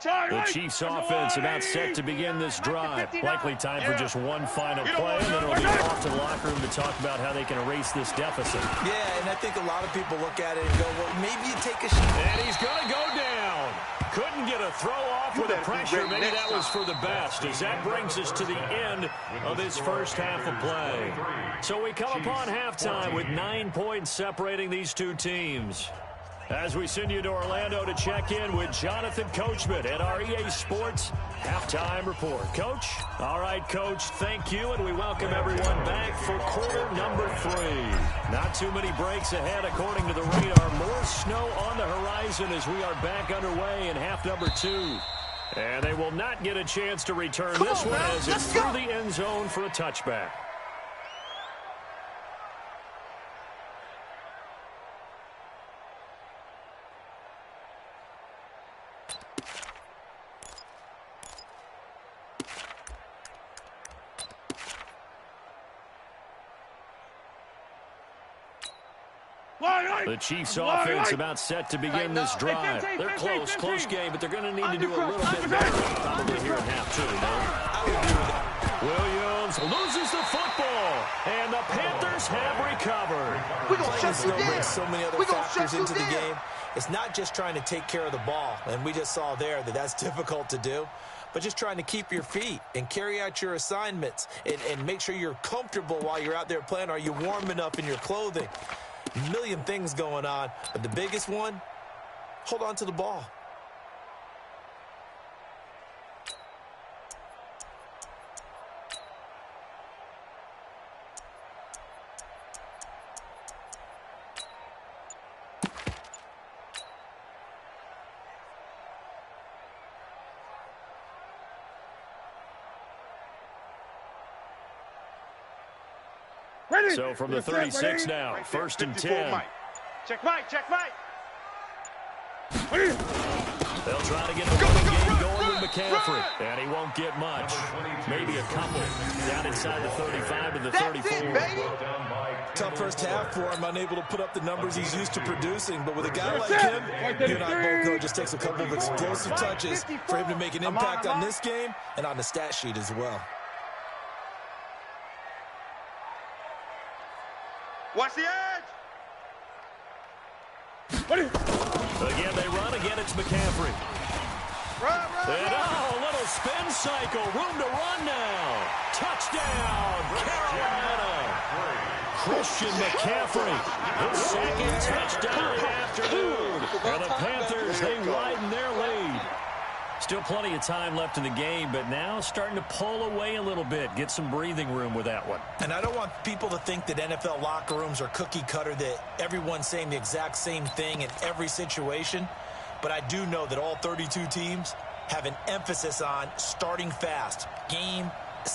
B: The Chiefs offense about set to begin this drive. Likely time for just one final play, and then it'll be off to the locker room to talk about how they can erase this deficit.
C: Yeah, and I think a lot of people look at it and go, well, maybe you take a shot.
B: And he's going to go down. Couldn't get a throw off with the pressure. Maybe that was for the best, as that brings us to the end of this first half of play. So we come upon halftime with 9 points separating these two teams. As we send you to Orlando to check in with Jonathan Coachman at our EA Sports Halftime Report. Coach? All right, Coach, thank you, and we welcome everyone back for quarter number 3. Not too many breaks ahead according to the radar. More snow on the horizon as we are back underway in half number 2. And they will not get a chance to return this one as it's through the end zone for a touchback. The Chiefs' offense about set to begin this drive. They're close game, but they're going to need to do a little bit better probably here in half two. Williams loses the football, and the Panthers have recovered.
C: We're going to bring so many other factors into the game. It's not just trying to take care of the ball, and we just saw there that that's difficult to do, but just trying to keep your feet and carry out your assignments and make sure you're comfortable while you're out there playing. Are you warm enough in your clothing? A million things going on, but the biggest one, hold on to the ball.
B: So from the 36 now, 1st and 10.
I: Check Mike.
B: They'll try to get the running game going with McCaffrey, and he won't get much. Maybe a couple down inside the 35 to the 34.
C: Tough first half for him, unable to put up the numbers he's used to producing. But with a guy like him, you and I both know it just takes a couple of explosive touches for him to make an impact on this game and on the stat sheet as well.
E: Watch the edge.
B: Again, they run. Again, it's McCaffrey.
E: Run.
B: And a little spin cycle. Room to run now. Touchdown, Carolina. Christian McCaffrey. His second touchdown of the afternoon. And the Panthers, they widen their lead. Still plenty of time left in the game, but now starting to pull away a little bit. Get some breathing room with that one.
C: And I don't want people to think that NFL locker rooms are cookie cutter, that everyone's saying the exact same thing in every situation. But I do know that all 32 teams have an emphasis on starting fast. Game,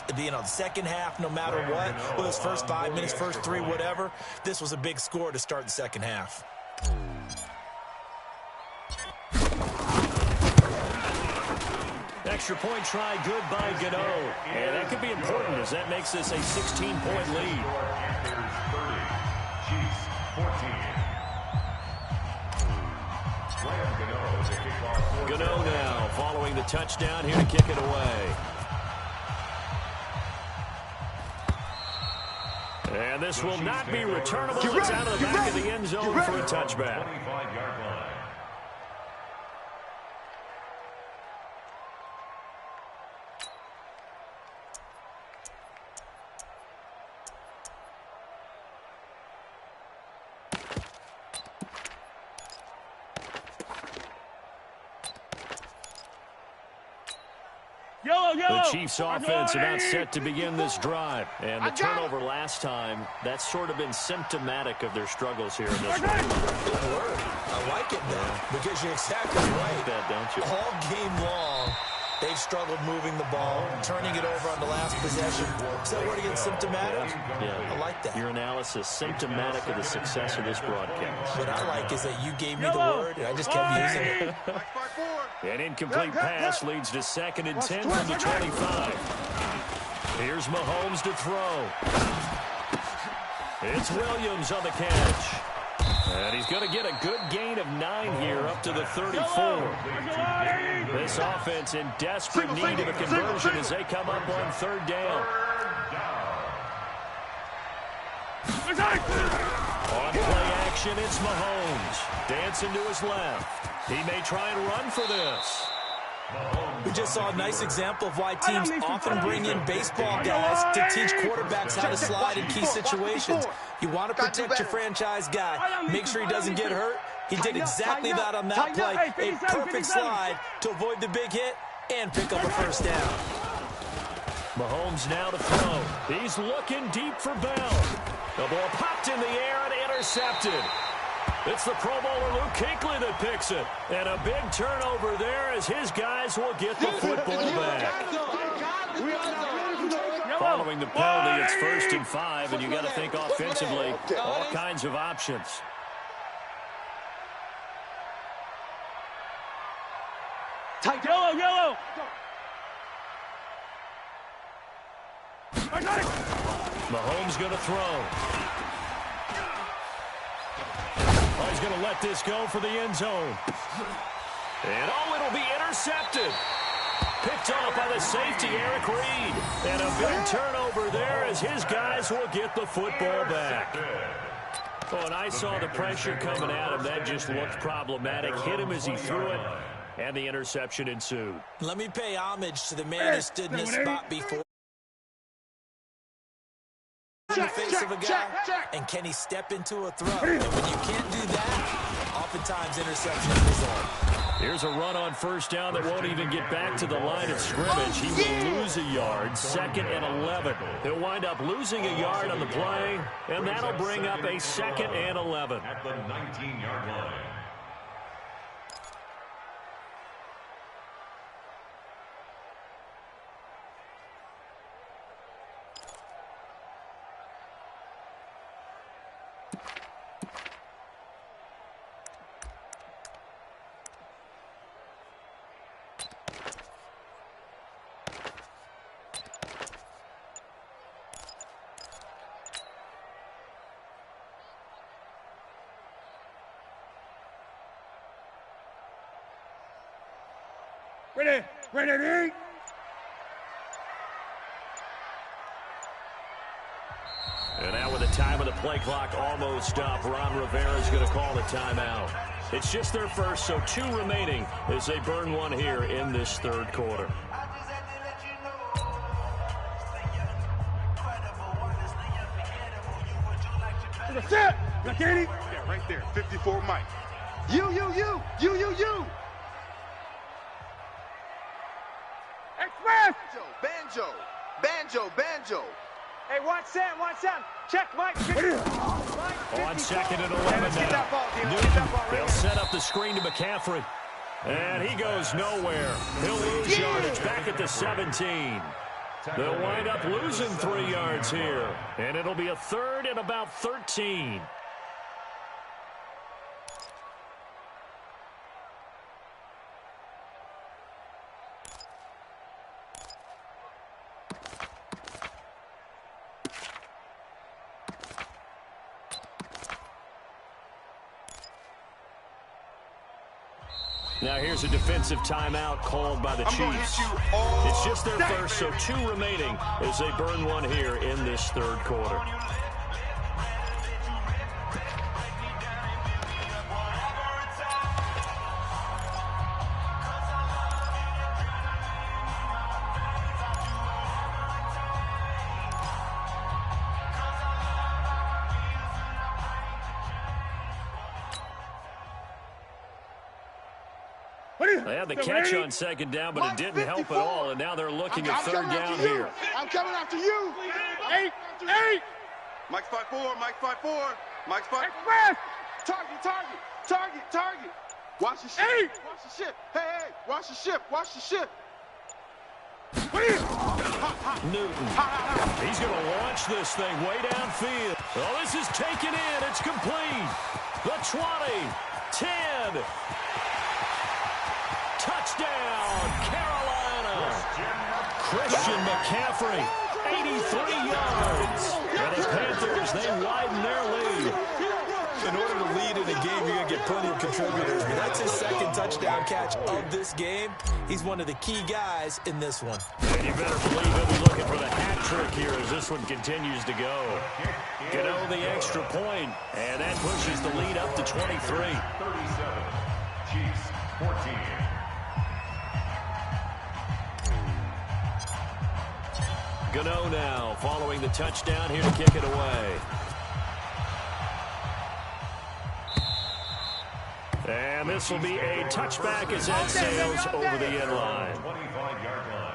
C: the second half, no matter what. Whether it's first 5 minutes, first 3, whatever. This was a big score to start the second half.
B: Extra point try good by Gano. And that could be important as that makes this a 16-point lead. Gano now following the touchdown here to kick it away. And this will not be returnable. It's out of the back of the end zone for a touchback. The Chiefs offense about set to begin this drive. And the turnover last time, that's sort of been symptomatic of their struggles here in this one.
C: Good word. I like it now because you're exactly right.
B: That, don't you?
C: All game long, they've struggled moving the ball, turning it over on the last possession. Is that word again, symptomatic?
B: Yeah.
C: I like that.
B: Your analysis, symptomatic of the success of this broadcast.
C: What I like is that you gave me the word, and I just kept using it.
B: An incomplete pass leads to 2nd and 10 from the 25. Here's Mahomes to throw. It's Williams on the catch. And he's going to get a good gain of 9 here up to the 34. This offense in desperate need of a conversion as they come up on 3rd down. On play action, it's Mahomes. Dancing to his left. He may try and run for this.
C: We just saw a nice example of why teams often bring in baseball guys to teach quarterbacks how to slide in key situations. You want to protect your franchise guy. Make sure he doesn't get hurt. He did exactly that on that play. A perfect slide to avoid the big hit and pick up a first down.
B: Mahomes now to throw. He's looking deep for Bell. The ball popped in the air and intercepted. It's the Pro Bowler Luke Kuechly that picks it. And a big turnover there as his guys will get the football back. Following the penalty, it's 1st and 5, and you got to think offensively, all kinds of options.
I: Tight, yellow.
B: Mahomes going to throw. He's going to let this go for the end zone. And, it'll be intercepted. Picked off by the safety, Eric Reed. And a big turnover there as his guys will get the football back. Oh, and I saw the pressure coming at him. That just looked problematic. Hit him as he threw it, and the interception ensued.
C: Let me pay homage to the man who stood in this spot before. In the face of a guy, and can he step into a throw? And when you can't do that, oftentimes interceptions result.
B: Here's a run on first down that won't even get back to the line of scrimmage. He will lose a yard, 2nd and 11. He'll wind up losing a yard on the play, and that'll bring up a 2nd and 11.
F: At the 19-yard line.
D: Ready, ready.
B: And now with the time of the play clock almost up, Ron Rivera is going to call the timeout. It's just their first, so 2 remaining as they burn one here in this third quarter.
D: Set.
E: Yeah, right there. 54 Mike. You.
D: Express.
E: Banjo.
I: Hey, 1 second. Check, Mike.
B: On 2nd and 11 now. Newton, they'll set up the screen to McCaffrey. And he goes nowhere. He'll lose yardage back at the 17. They'll wind up losing 3 yards here. And it'll be a 3rd and about 13. Now here's a defensive timeout called by the Chiefs. It's just their first, so 2 remaining as they burn one here in this third quarter. They had the catch on 2nd down, but it didn't help at all, and now they're looking at 3rd down here.
E: I'm coming after you.
D: 8.
E: Mike's 5'4", Mike's 5'4", Mike's 5'4".
D: Express.
E: Target. Watch the ship. Watch the ship. Hey, watch the ship.
B: Newton. He's going to launch this thing way downfield. Oh, this is taken in. It's complete. The 20, 10. Touchdown, Carolina. Christian McCaffrey, 83 yards. And the Panthers, they widen their lead.
C: In order to lead in a game, you're going to get plenty of contributors. But that's his 2nd touchdown catch of this game. He's one of the key guys in this one.
B: And you better believe he'll be looking for the hat trick here as this one continues to go. Gano the extra point, and that pushes the lead up to 23.
F: 37, Chiefs 14.
B: Gano now following the touchdown here to kick it away. And this will be a touchback as that sails over the end line.
F: 25-yard line.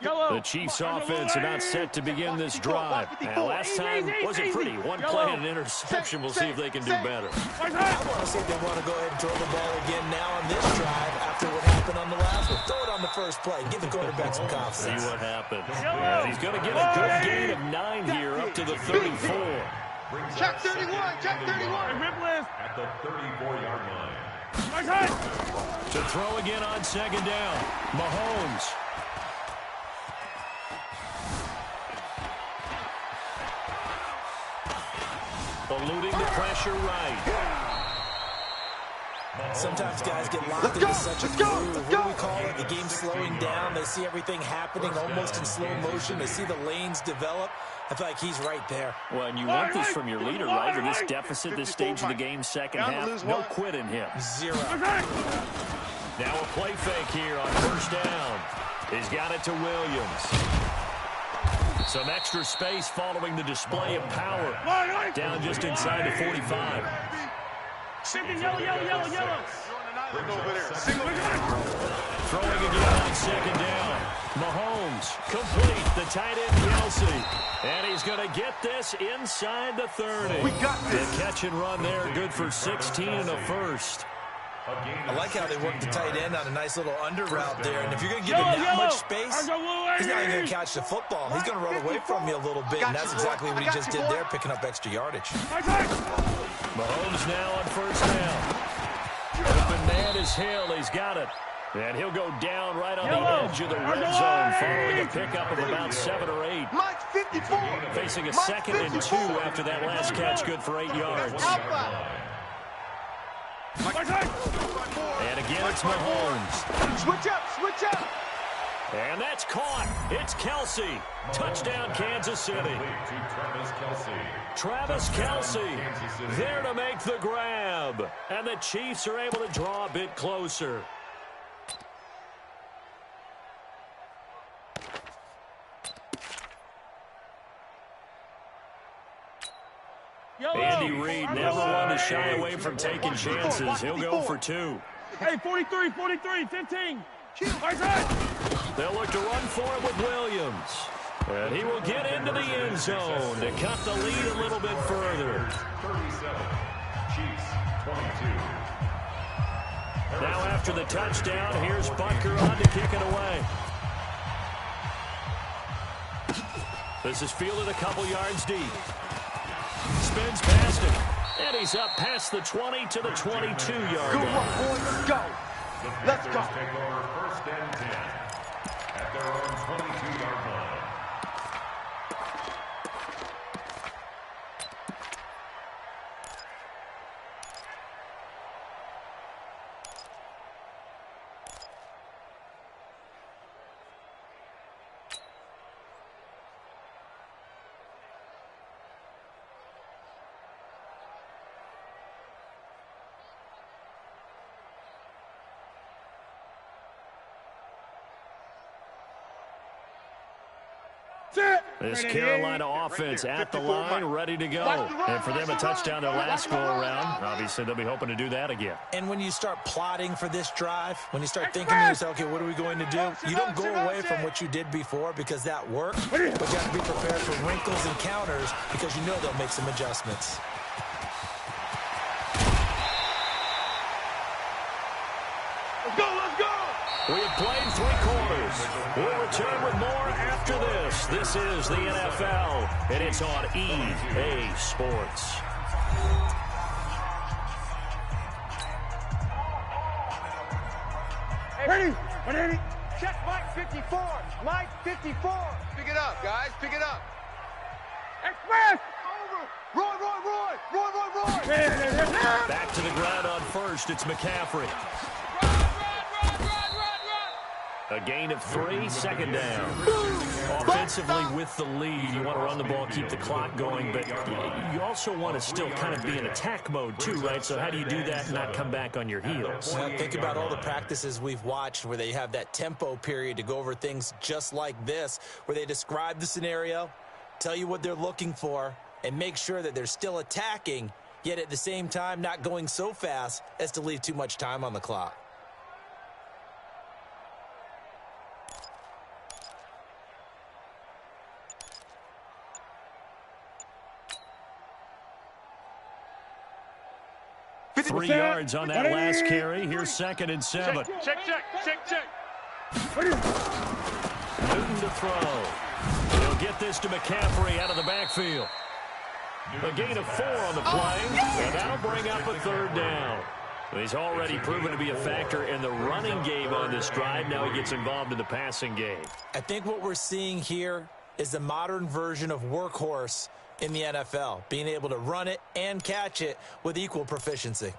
B: The Chiefs offense about set to begin this drive. Now, last time wasn't pretty. One play and an interception. We'll see if they can do better.
C: I want to see if they want to go ahead and throw the ball again now on this drive after what happened happened on the last one. Throw it on the first play. Give the quarterback some confidence.
B: See what happens. And he's going to get a good gain of 9 here up to the 34.
E: Check 31, check 31.
D: Rip list.
F: At the 34-yard line.
B: To throw again on second down. Mahomes. Eluding the pressure right.
C: Sometimes guys get locked into such a groove. What do we call it? The game's slowing down. They see everything happening almost in slow motion. They see the lanes develop. I feel like he's right there.
B: Well, and you want this from your leader, right? In this deficit, this stage of the game, second half, no quit in him.
C: 0.
B: Now a play fake here on first down. He's got it to Williams. Some extra space following the display of power. Down just inside the 45.
D: Yellow.
B: Throwing again on second down. Mahomes complete. The tight end Kelsey. And he's going to get this inside the 30.
E: We got this.
B: The catch and run there, good for 16 and a first.
C: I like how they work the tight end on a nice little under route there. And if you're going to give him that much space, he's not even going to catch the football. He's going to run away from you a little bit, and that's exactly what he just did there, picking up extra yardage.
B: Mahomes now on first down. Open man is Hill. He's got it. And he'll go down right on the edge of the red zone following a pickup of about 7 or 8.
E: Mike 54.
B: Facing a second and 2 after that last catch, good for 8 yards. And again, it's Mahomes.
E: Switch up.
B: And that's caught. It's Kelsey. Touchdown, Kansas City. Travis Kelsey there to make the grab. And the Chiefs are able to draw a bit closer. Andy Reid never one to shy away from taking chances. He'll go for 2.
D: Hey, 43, 15.
B: They'll look to run for it with Williams. And he will get into the end zone to cut the lead a little bit further.
F: 37, Chiefs 22.
B: Now after the touchdown, here's Butker on to kick it away. This is fielded a couple yards deep. Spins past him. And he's up past the 20 to the 22-yard line.
E: Good one, boys. Let's go. Let's go.
F: Take over first and 10 at their own 22-yard line.
B: This Carolina offense at the line, ready to go. And for them, a touchdown their last go-around. Obviously, they'll be hoping to do that again.
C: And when you start plotting for this drive, when you start thinking to yourself, okay, what are we going to do? You don't go away from what you did before because that worked, but you have to be prepared for wrinkles and counters because you know they'll make some adjustments.
E: Let's go.
B: We have played 3 quarters. We'll return with more after this. This is the NFL, and it's on EA Sports.
I: Ready? Check Mike 54. Mike 54.
E: Pick it up, guys. Pick it up.
D: Express.
E: Roy.
B: Back to the ground on first. It's McCaffrey. A gain of 3, second down. Offensively with the lead, you want to run the ball, keep the clock going, but you also want to still kind of be in attack mode too, right? So how do you do that and not come back on your heels?
C: Well, think about all the practices we've watched where they have that tempo period to go over things just like this, where they describe the scenario, tell you what they're looking for, and make sure that they're still attacking, yet at the same time not going so fast as to leave too much time on the clock.
B: 3 yards on that last carry. Here's 2nd and 7.
D: Check.
B: Newton to throw. He'll get this to McCaffrey out of the backfield. A gain of 4 on the play, and that'll bring up a 3rd down. He's already proven to be a factor in the running game on this drive. Now he gets involved in the passing game.
C: I think what we're seeing here is the modern version of workhorse in the NFL, being able to run it and catch it with equal proficiency.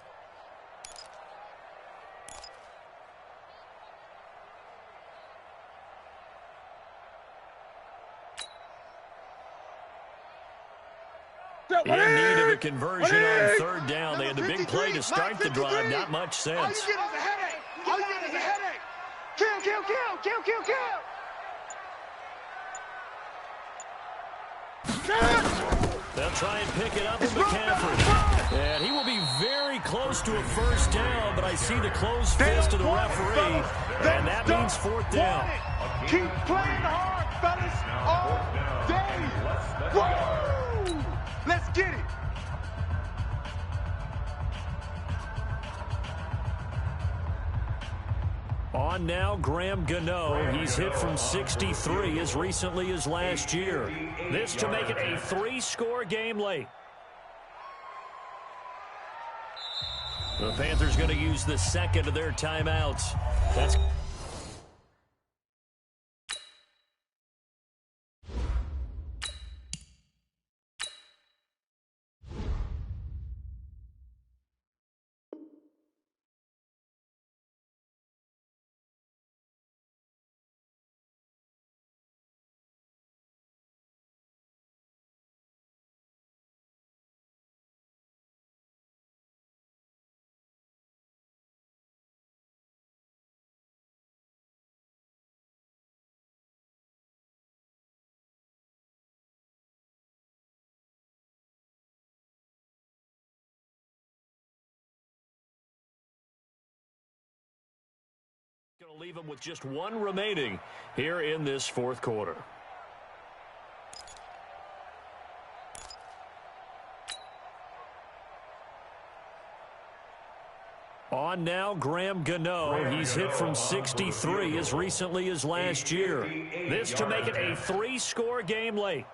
B: In need of a conversion on 3rd down. They had the big play to start the drive. Not much sense.
E: All you get is a headache. All you get is a headache. Kill.
B: They'll try and pick it up with McCaffrey. And he will be very close to a 1st down, but I see the closed fist of the referee, and that means 4th down.
E: Keep playing hard, fellas, all day. Woo! Let's get it.
B: On now, Graham Gano. He's hit from 63 as recently as last year. This to make it a 3-score game late. The Panthers going to use the 2nd of their timeouts. That's going to leave them with just 1 remaining here in this 4th quarter. On now, Graham Gano. He's hit from 63 as recently as last year. This to make it a 3-score game late.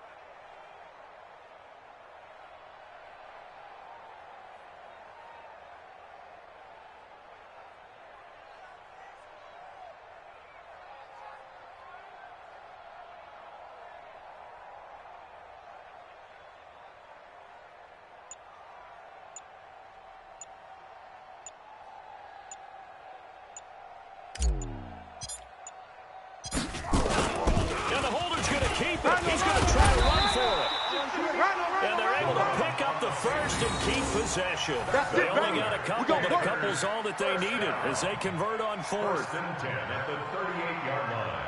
B: Possession. They only got a couple, but a couple's all that they needed as they convert on 4th.
F: 1st and 10 at the 38-yard line.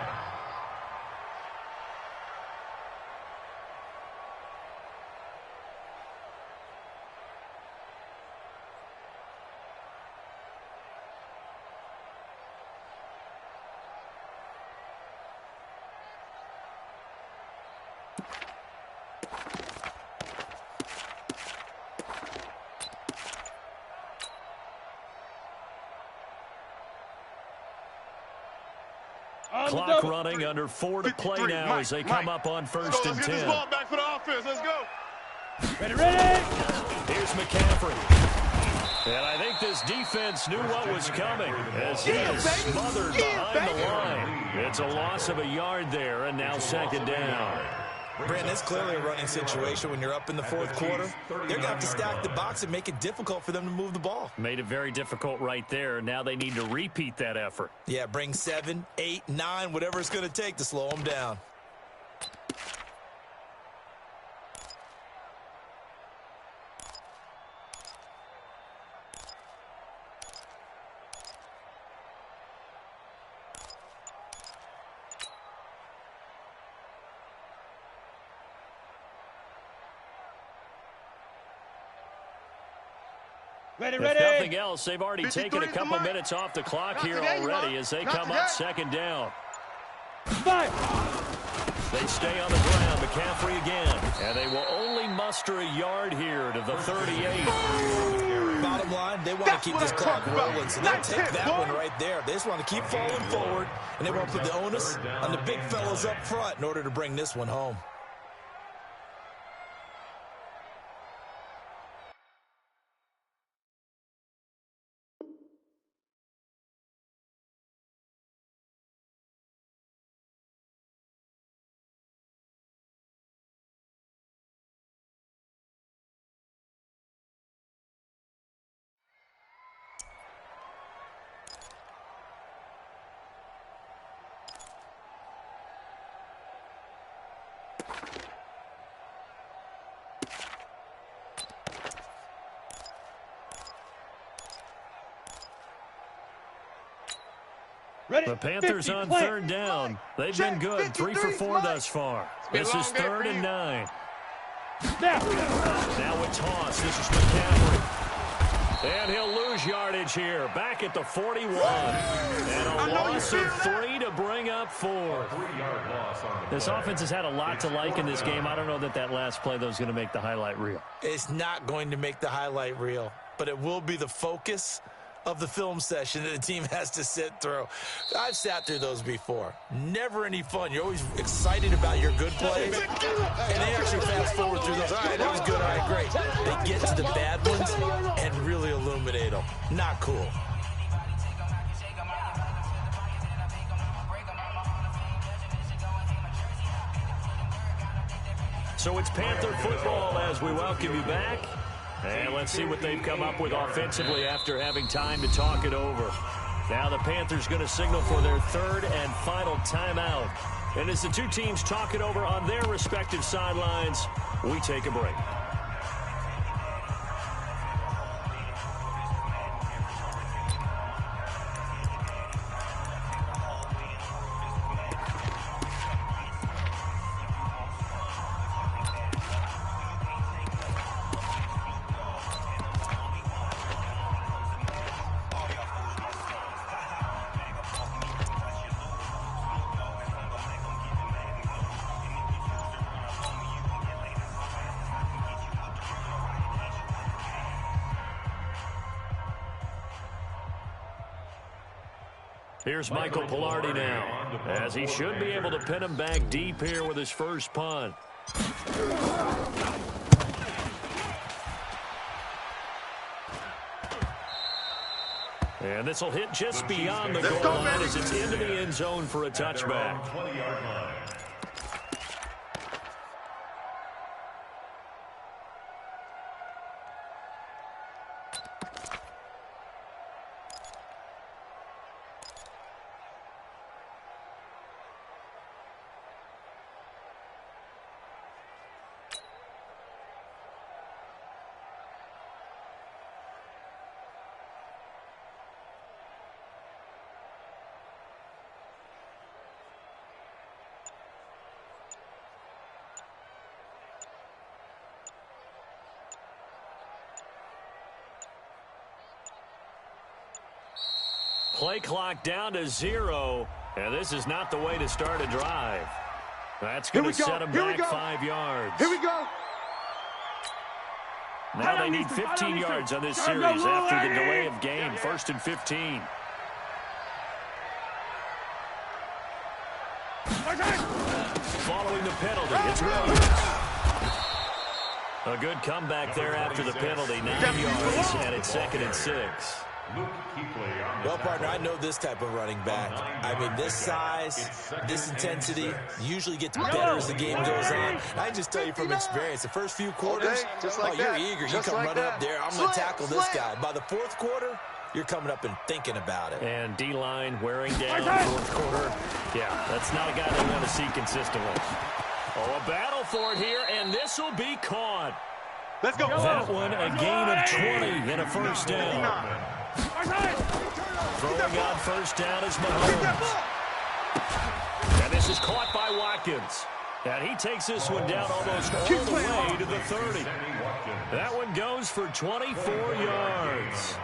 B: Clock running, under 4 to play now as they come up on 1st and 10.
E: Let's get this ball back for the offense. Let's go.
B: Ready. Here's McCaffrey. And I think this defense knew what was coming as he is smothered behind the line. It's a loss of a yard there, and now 2nd down.
C: Brandon, it's clearly a running situation when you're up in the 4th quarter. They're going to have to stack the box and make it difficult for them to move the ball.
B: Made it very difficult right there. Now they need to repeat that effort.
C: Yeah, bring 7, 8, 9, whatever it's going to take to slow them down.
B: If nothing else, they've already taken a couple minutes off the clock here already as they come up 2nd down. They stay on the ground. McCaffrey again. And they will only muster a yard here to the 38.
C: Bottom line, time, they want to keep this clock rolling, so they'll take that one right there. They just want to keep falling forward, and they want to put the onus on the big fellas up front in order to bring this one home.
B: The Panthers on third down. They've been good, 3 for 4 thus far. This is 3rd and 9. Now a toss. This is McCaffrey. And he'll lose yardage here. Back at the 41. And a loss of 3 to bring up 4. This offense has had a lot to like in this game. I don't know that that last play, though, is going to make the highlight reel.
C: It's not going to make the highlight reel, but it will be the focus of the film session that the team has to sit through. I've sat through those before. Never any fun. You're always excited about your good plays, and they actually fast forward through those. All right, that was good. All right, great. They get to the bad ones and really illuminate them. Not cool.
B: So it's Panther football as we welcome you back. And let's see what they've come up with offensively after having time to talk it over. Now the Panthers going to signal for their 3rd and final timeout. And as the two teams talk it over on their respective sidelines, we take a break. Here's Michael Pilardi now, as he should be able to pin him back deep here with his first punt. And this will hit just beyond the goal line as it's into the end zone for a touchback. Play clock down to 0, and this is not the way to start a drive. That's going to set them back 5 yards.
D: Here we go.
B: Now they need 15 yards on this series after the delay of game. 1st and 15. Following the penalty, it's Williams. A good comeback there after the penalty. 9 yards, and it's 2nd and 6.
C: Well, partner, I know this type of running back. I mean, this size, this intensity usually gets better as the game goes on. I can just tell you from experience, the first few quarters, you're eager. You come running up there, I'm going to tackle this guy. By the 4th quarter, you're coming up and thinking about it.
B: And D-line wearing down 4th quarter. Yeah, that's not a guy they want to see consistently. Oh, a battle for it here, and this will be caught.
D: Let's go.
B: That one, a gain of 20 and a first down. Throwing on first down is Mahomes. And this is caught by Watkins. And he takes this one down almost all the way to the 30. That one goes for 24 yards.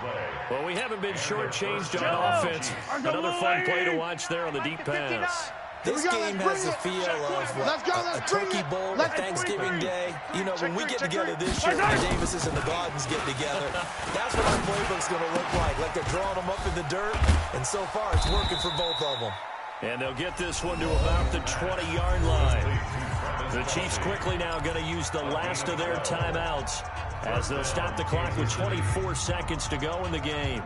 B: Well, we haven't been shortchanged on offense. Another fun play to watch there on the deep pass.
C: This game has the feel of a turkey bowl, a Thanksgiving day. You know, when we get together this year, the Davises and the Gardens get together, that's what our playbook's going to look like they're drawing them up in the dirt, and so far it's working for both of them.
B: And they'll get this one to about the 20-yard line. The Chiefs quickly now going to use the last of their timeouts as they'll stop the clock with 24 seconds to go in the game.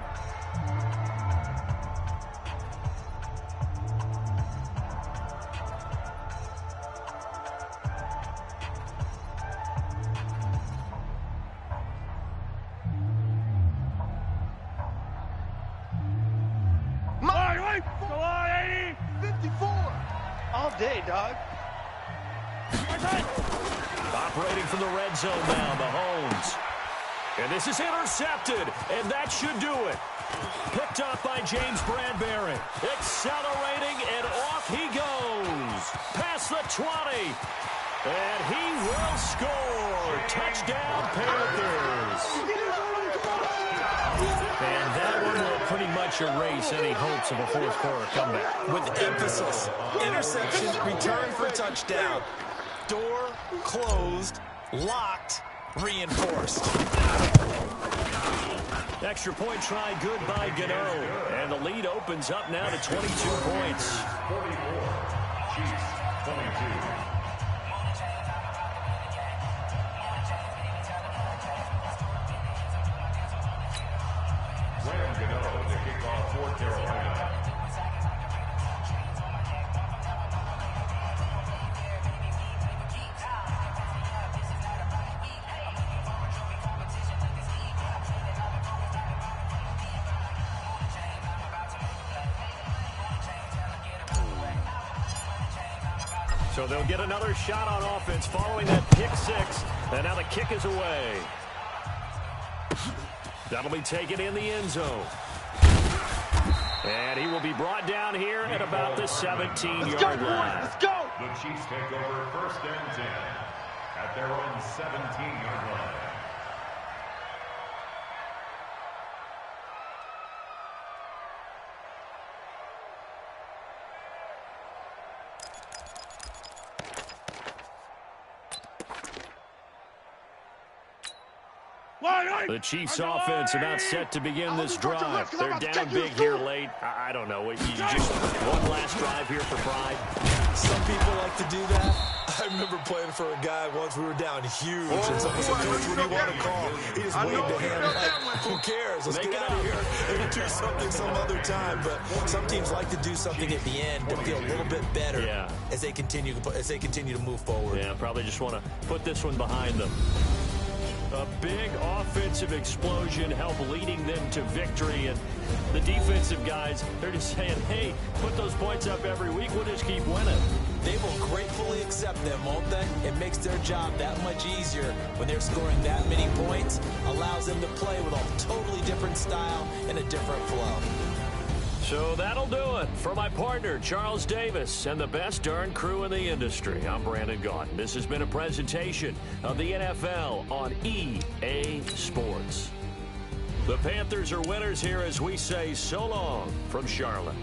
I: Dog.
B: Operating from the red zone now, Mahomes. And this is intercepted, and that should do it. Picked up by James Bradbury. Accelerating, and off he goes. Past the 20. And he will score. Touchdown, Panthers. And that one will pretty much erase any hopes of a fourth quarter comeback.
C: With emphasis. Interception, return for touchdown. Door closed, locked, reinforced.
B: Extra point try good by Gano. And the lead opens up now to 22 points.
F: 44. Chiefs, 22. The kickoff for Carolina.
B: So they'll get another shot on offense following that pick six. And now the kick is away. That'll be taken in the end zone. And he will be brought down here at about the 17-yard line.
I: Let's go!
F: The Chiefs take over 1st and 10 at their own 17-yard line.
B: The Chiefs offense about set to begin this drive. They're down big here late. I don't know. You just one last drive here for pride.
C: Some people like to do that. I remember playing for a guy once. We were down huge, and someone said, "Coach, what do you want to call?" He just waved a hand like, "Who cares? Let's get out of here and do something some other time." But some teams like to do something at the end to feel a little bit better as they continue to move forward.
B: Yeah, probably just want to put this one behind them. A big offensive explosion helped leading them to victory. And the defensive guys, they're just saying, hey, put those points up every week. We'll just keep winning.
C: They will gratefully accept them, won't they? It makes their job that much easier when they're scoring that many points. Allows them to play with a totally different style and a different flow.
B: So that'll do it. For my partner, Charles Davis, and the best darn crew in the industry, I'm Brandon Gaudin. This has been a presentation of the NFL on EA Sports. The Panthers are winners here as we say so long from Charlotte.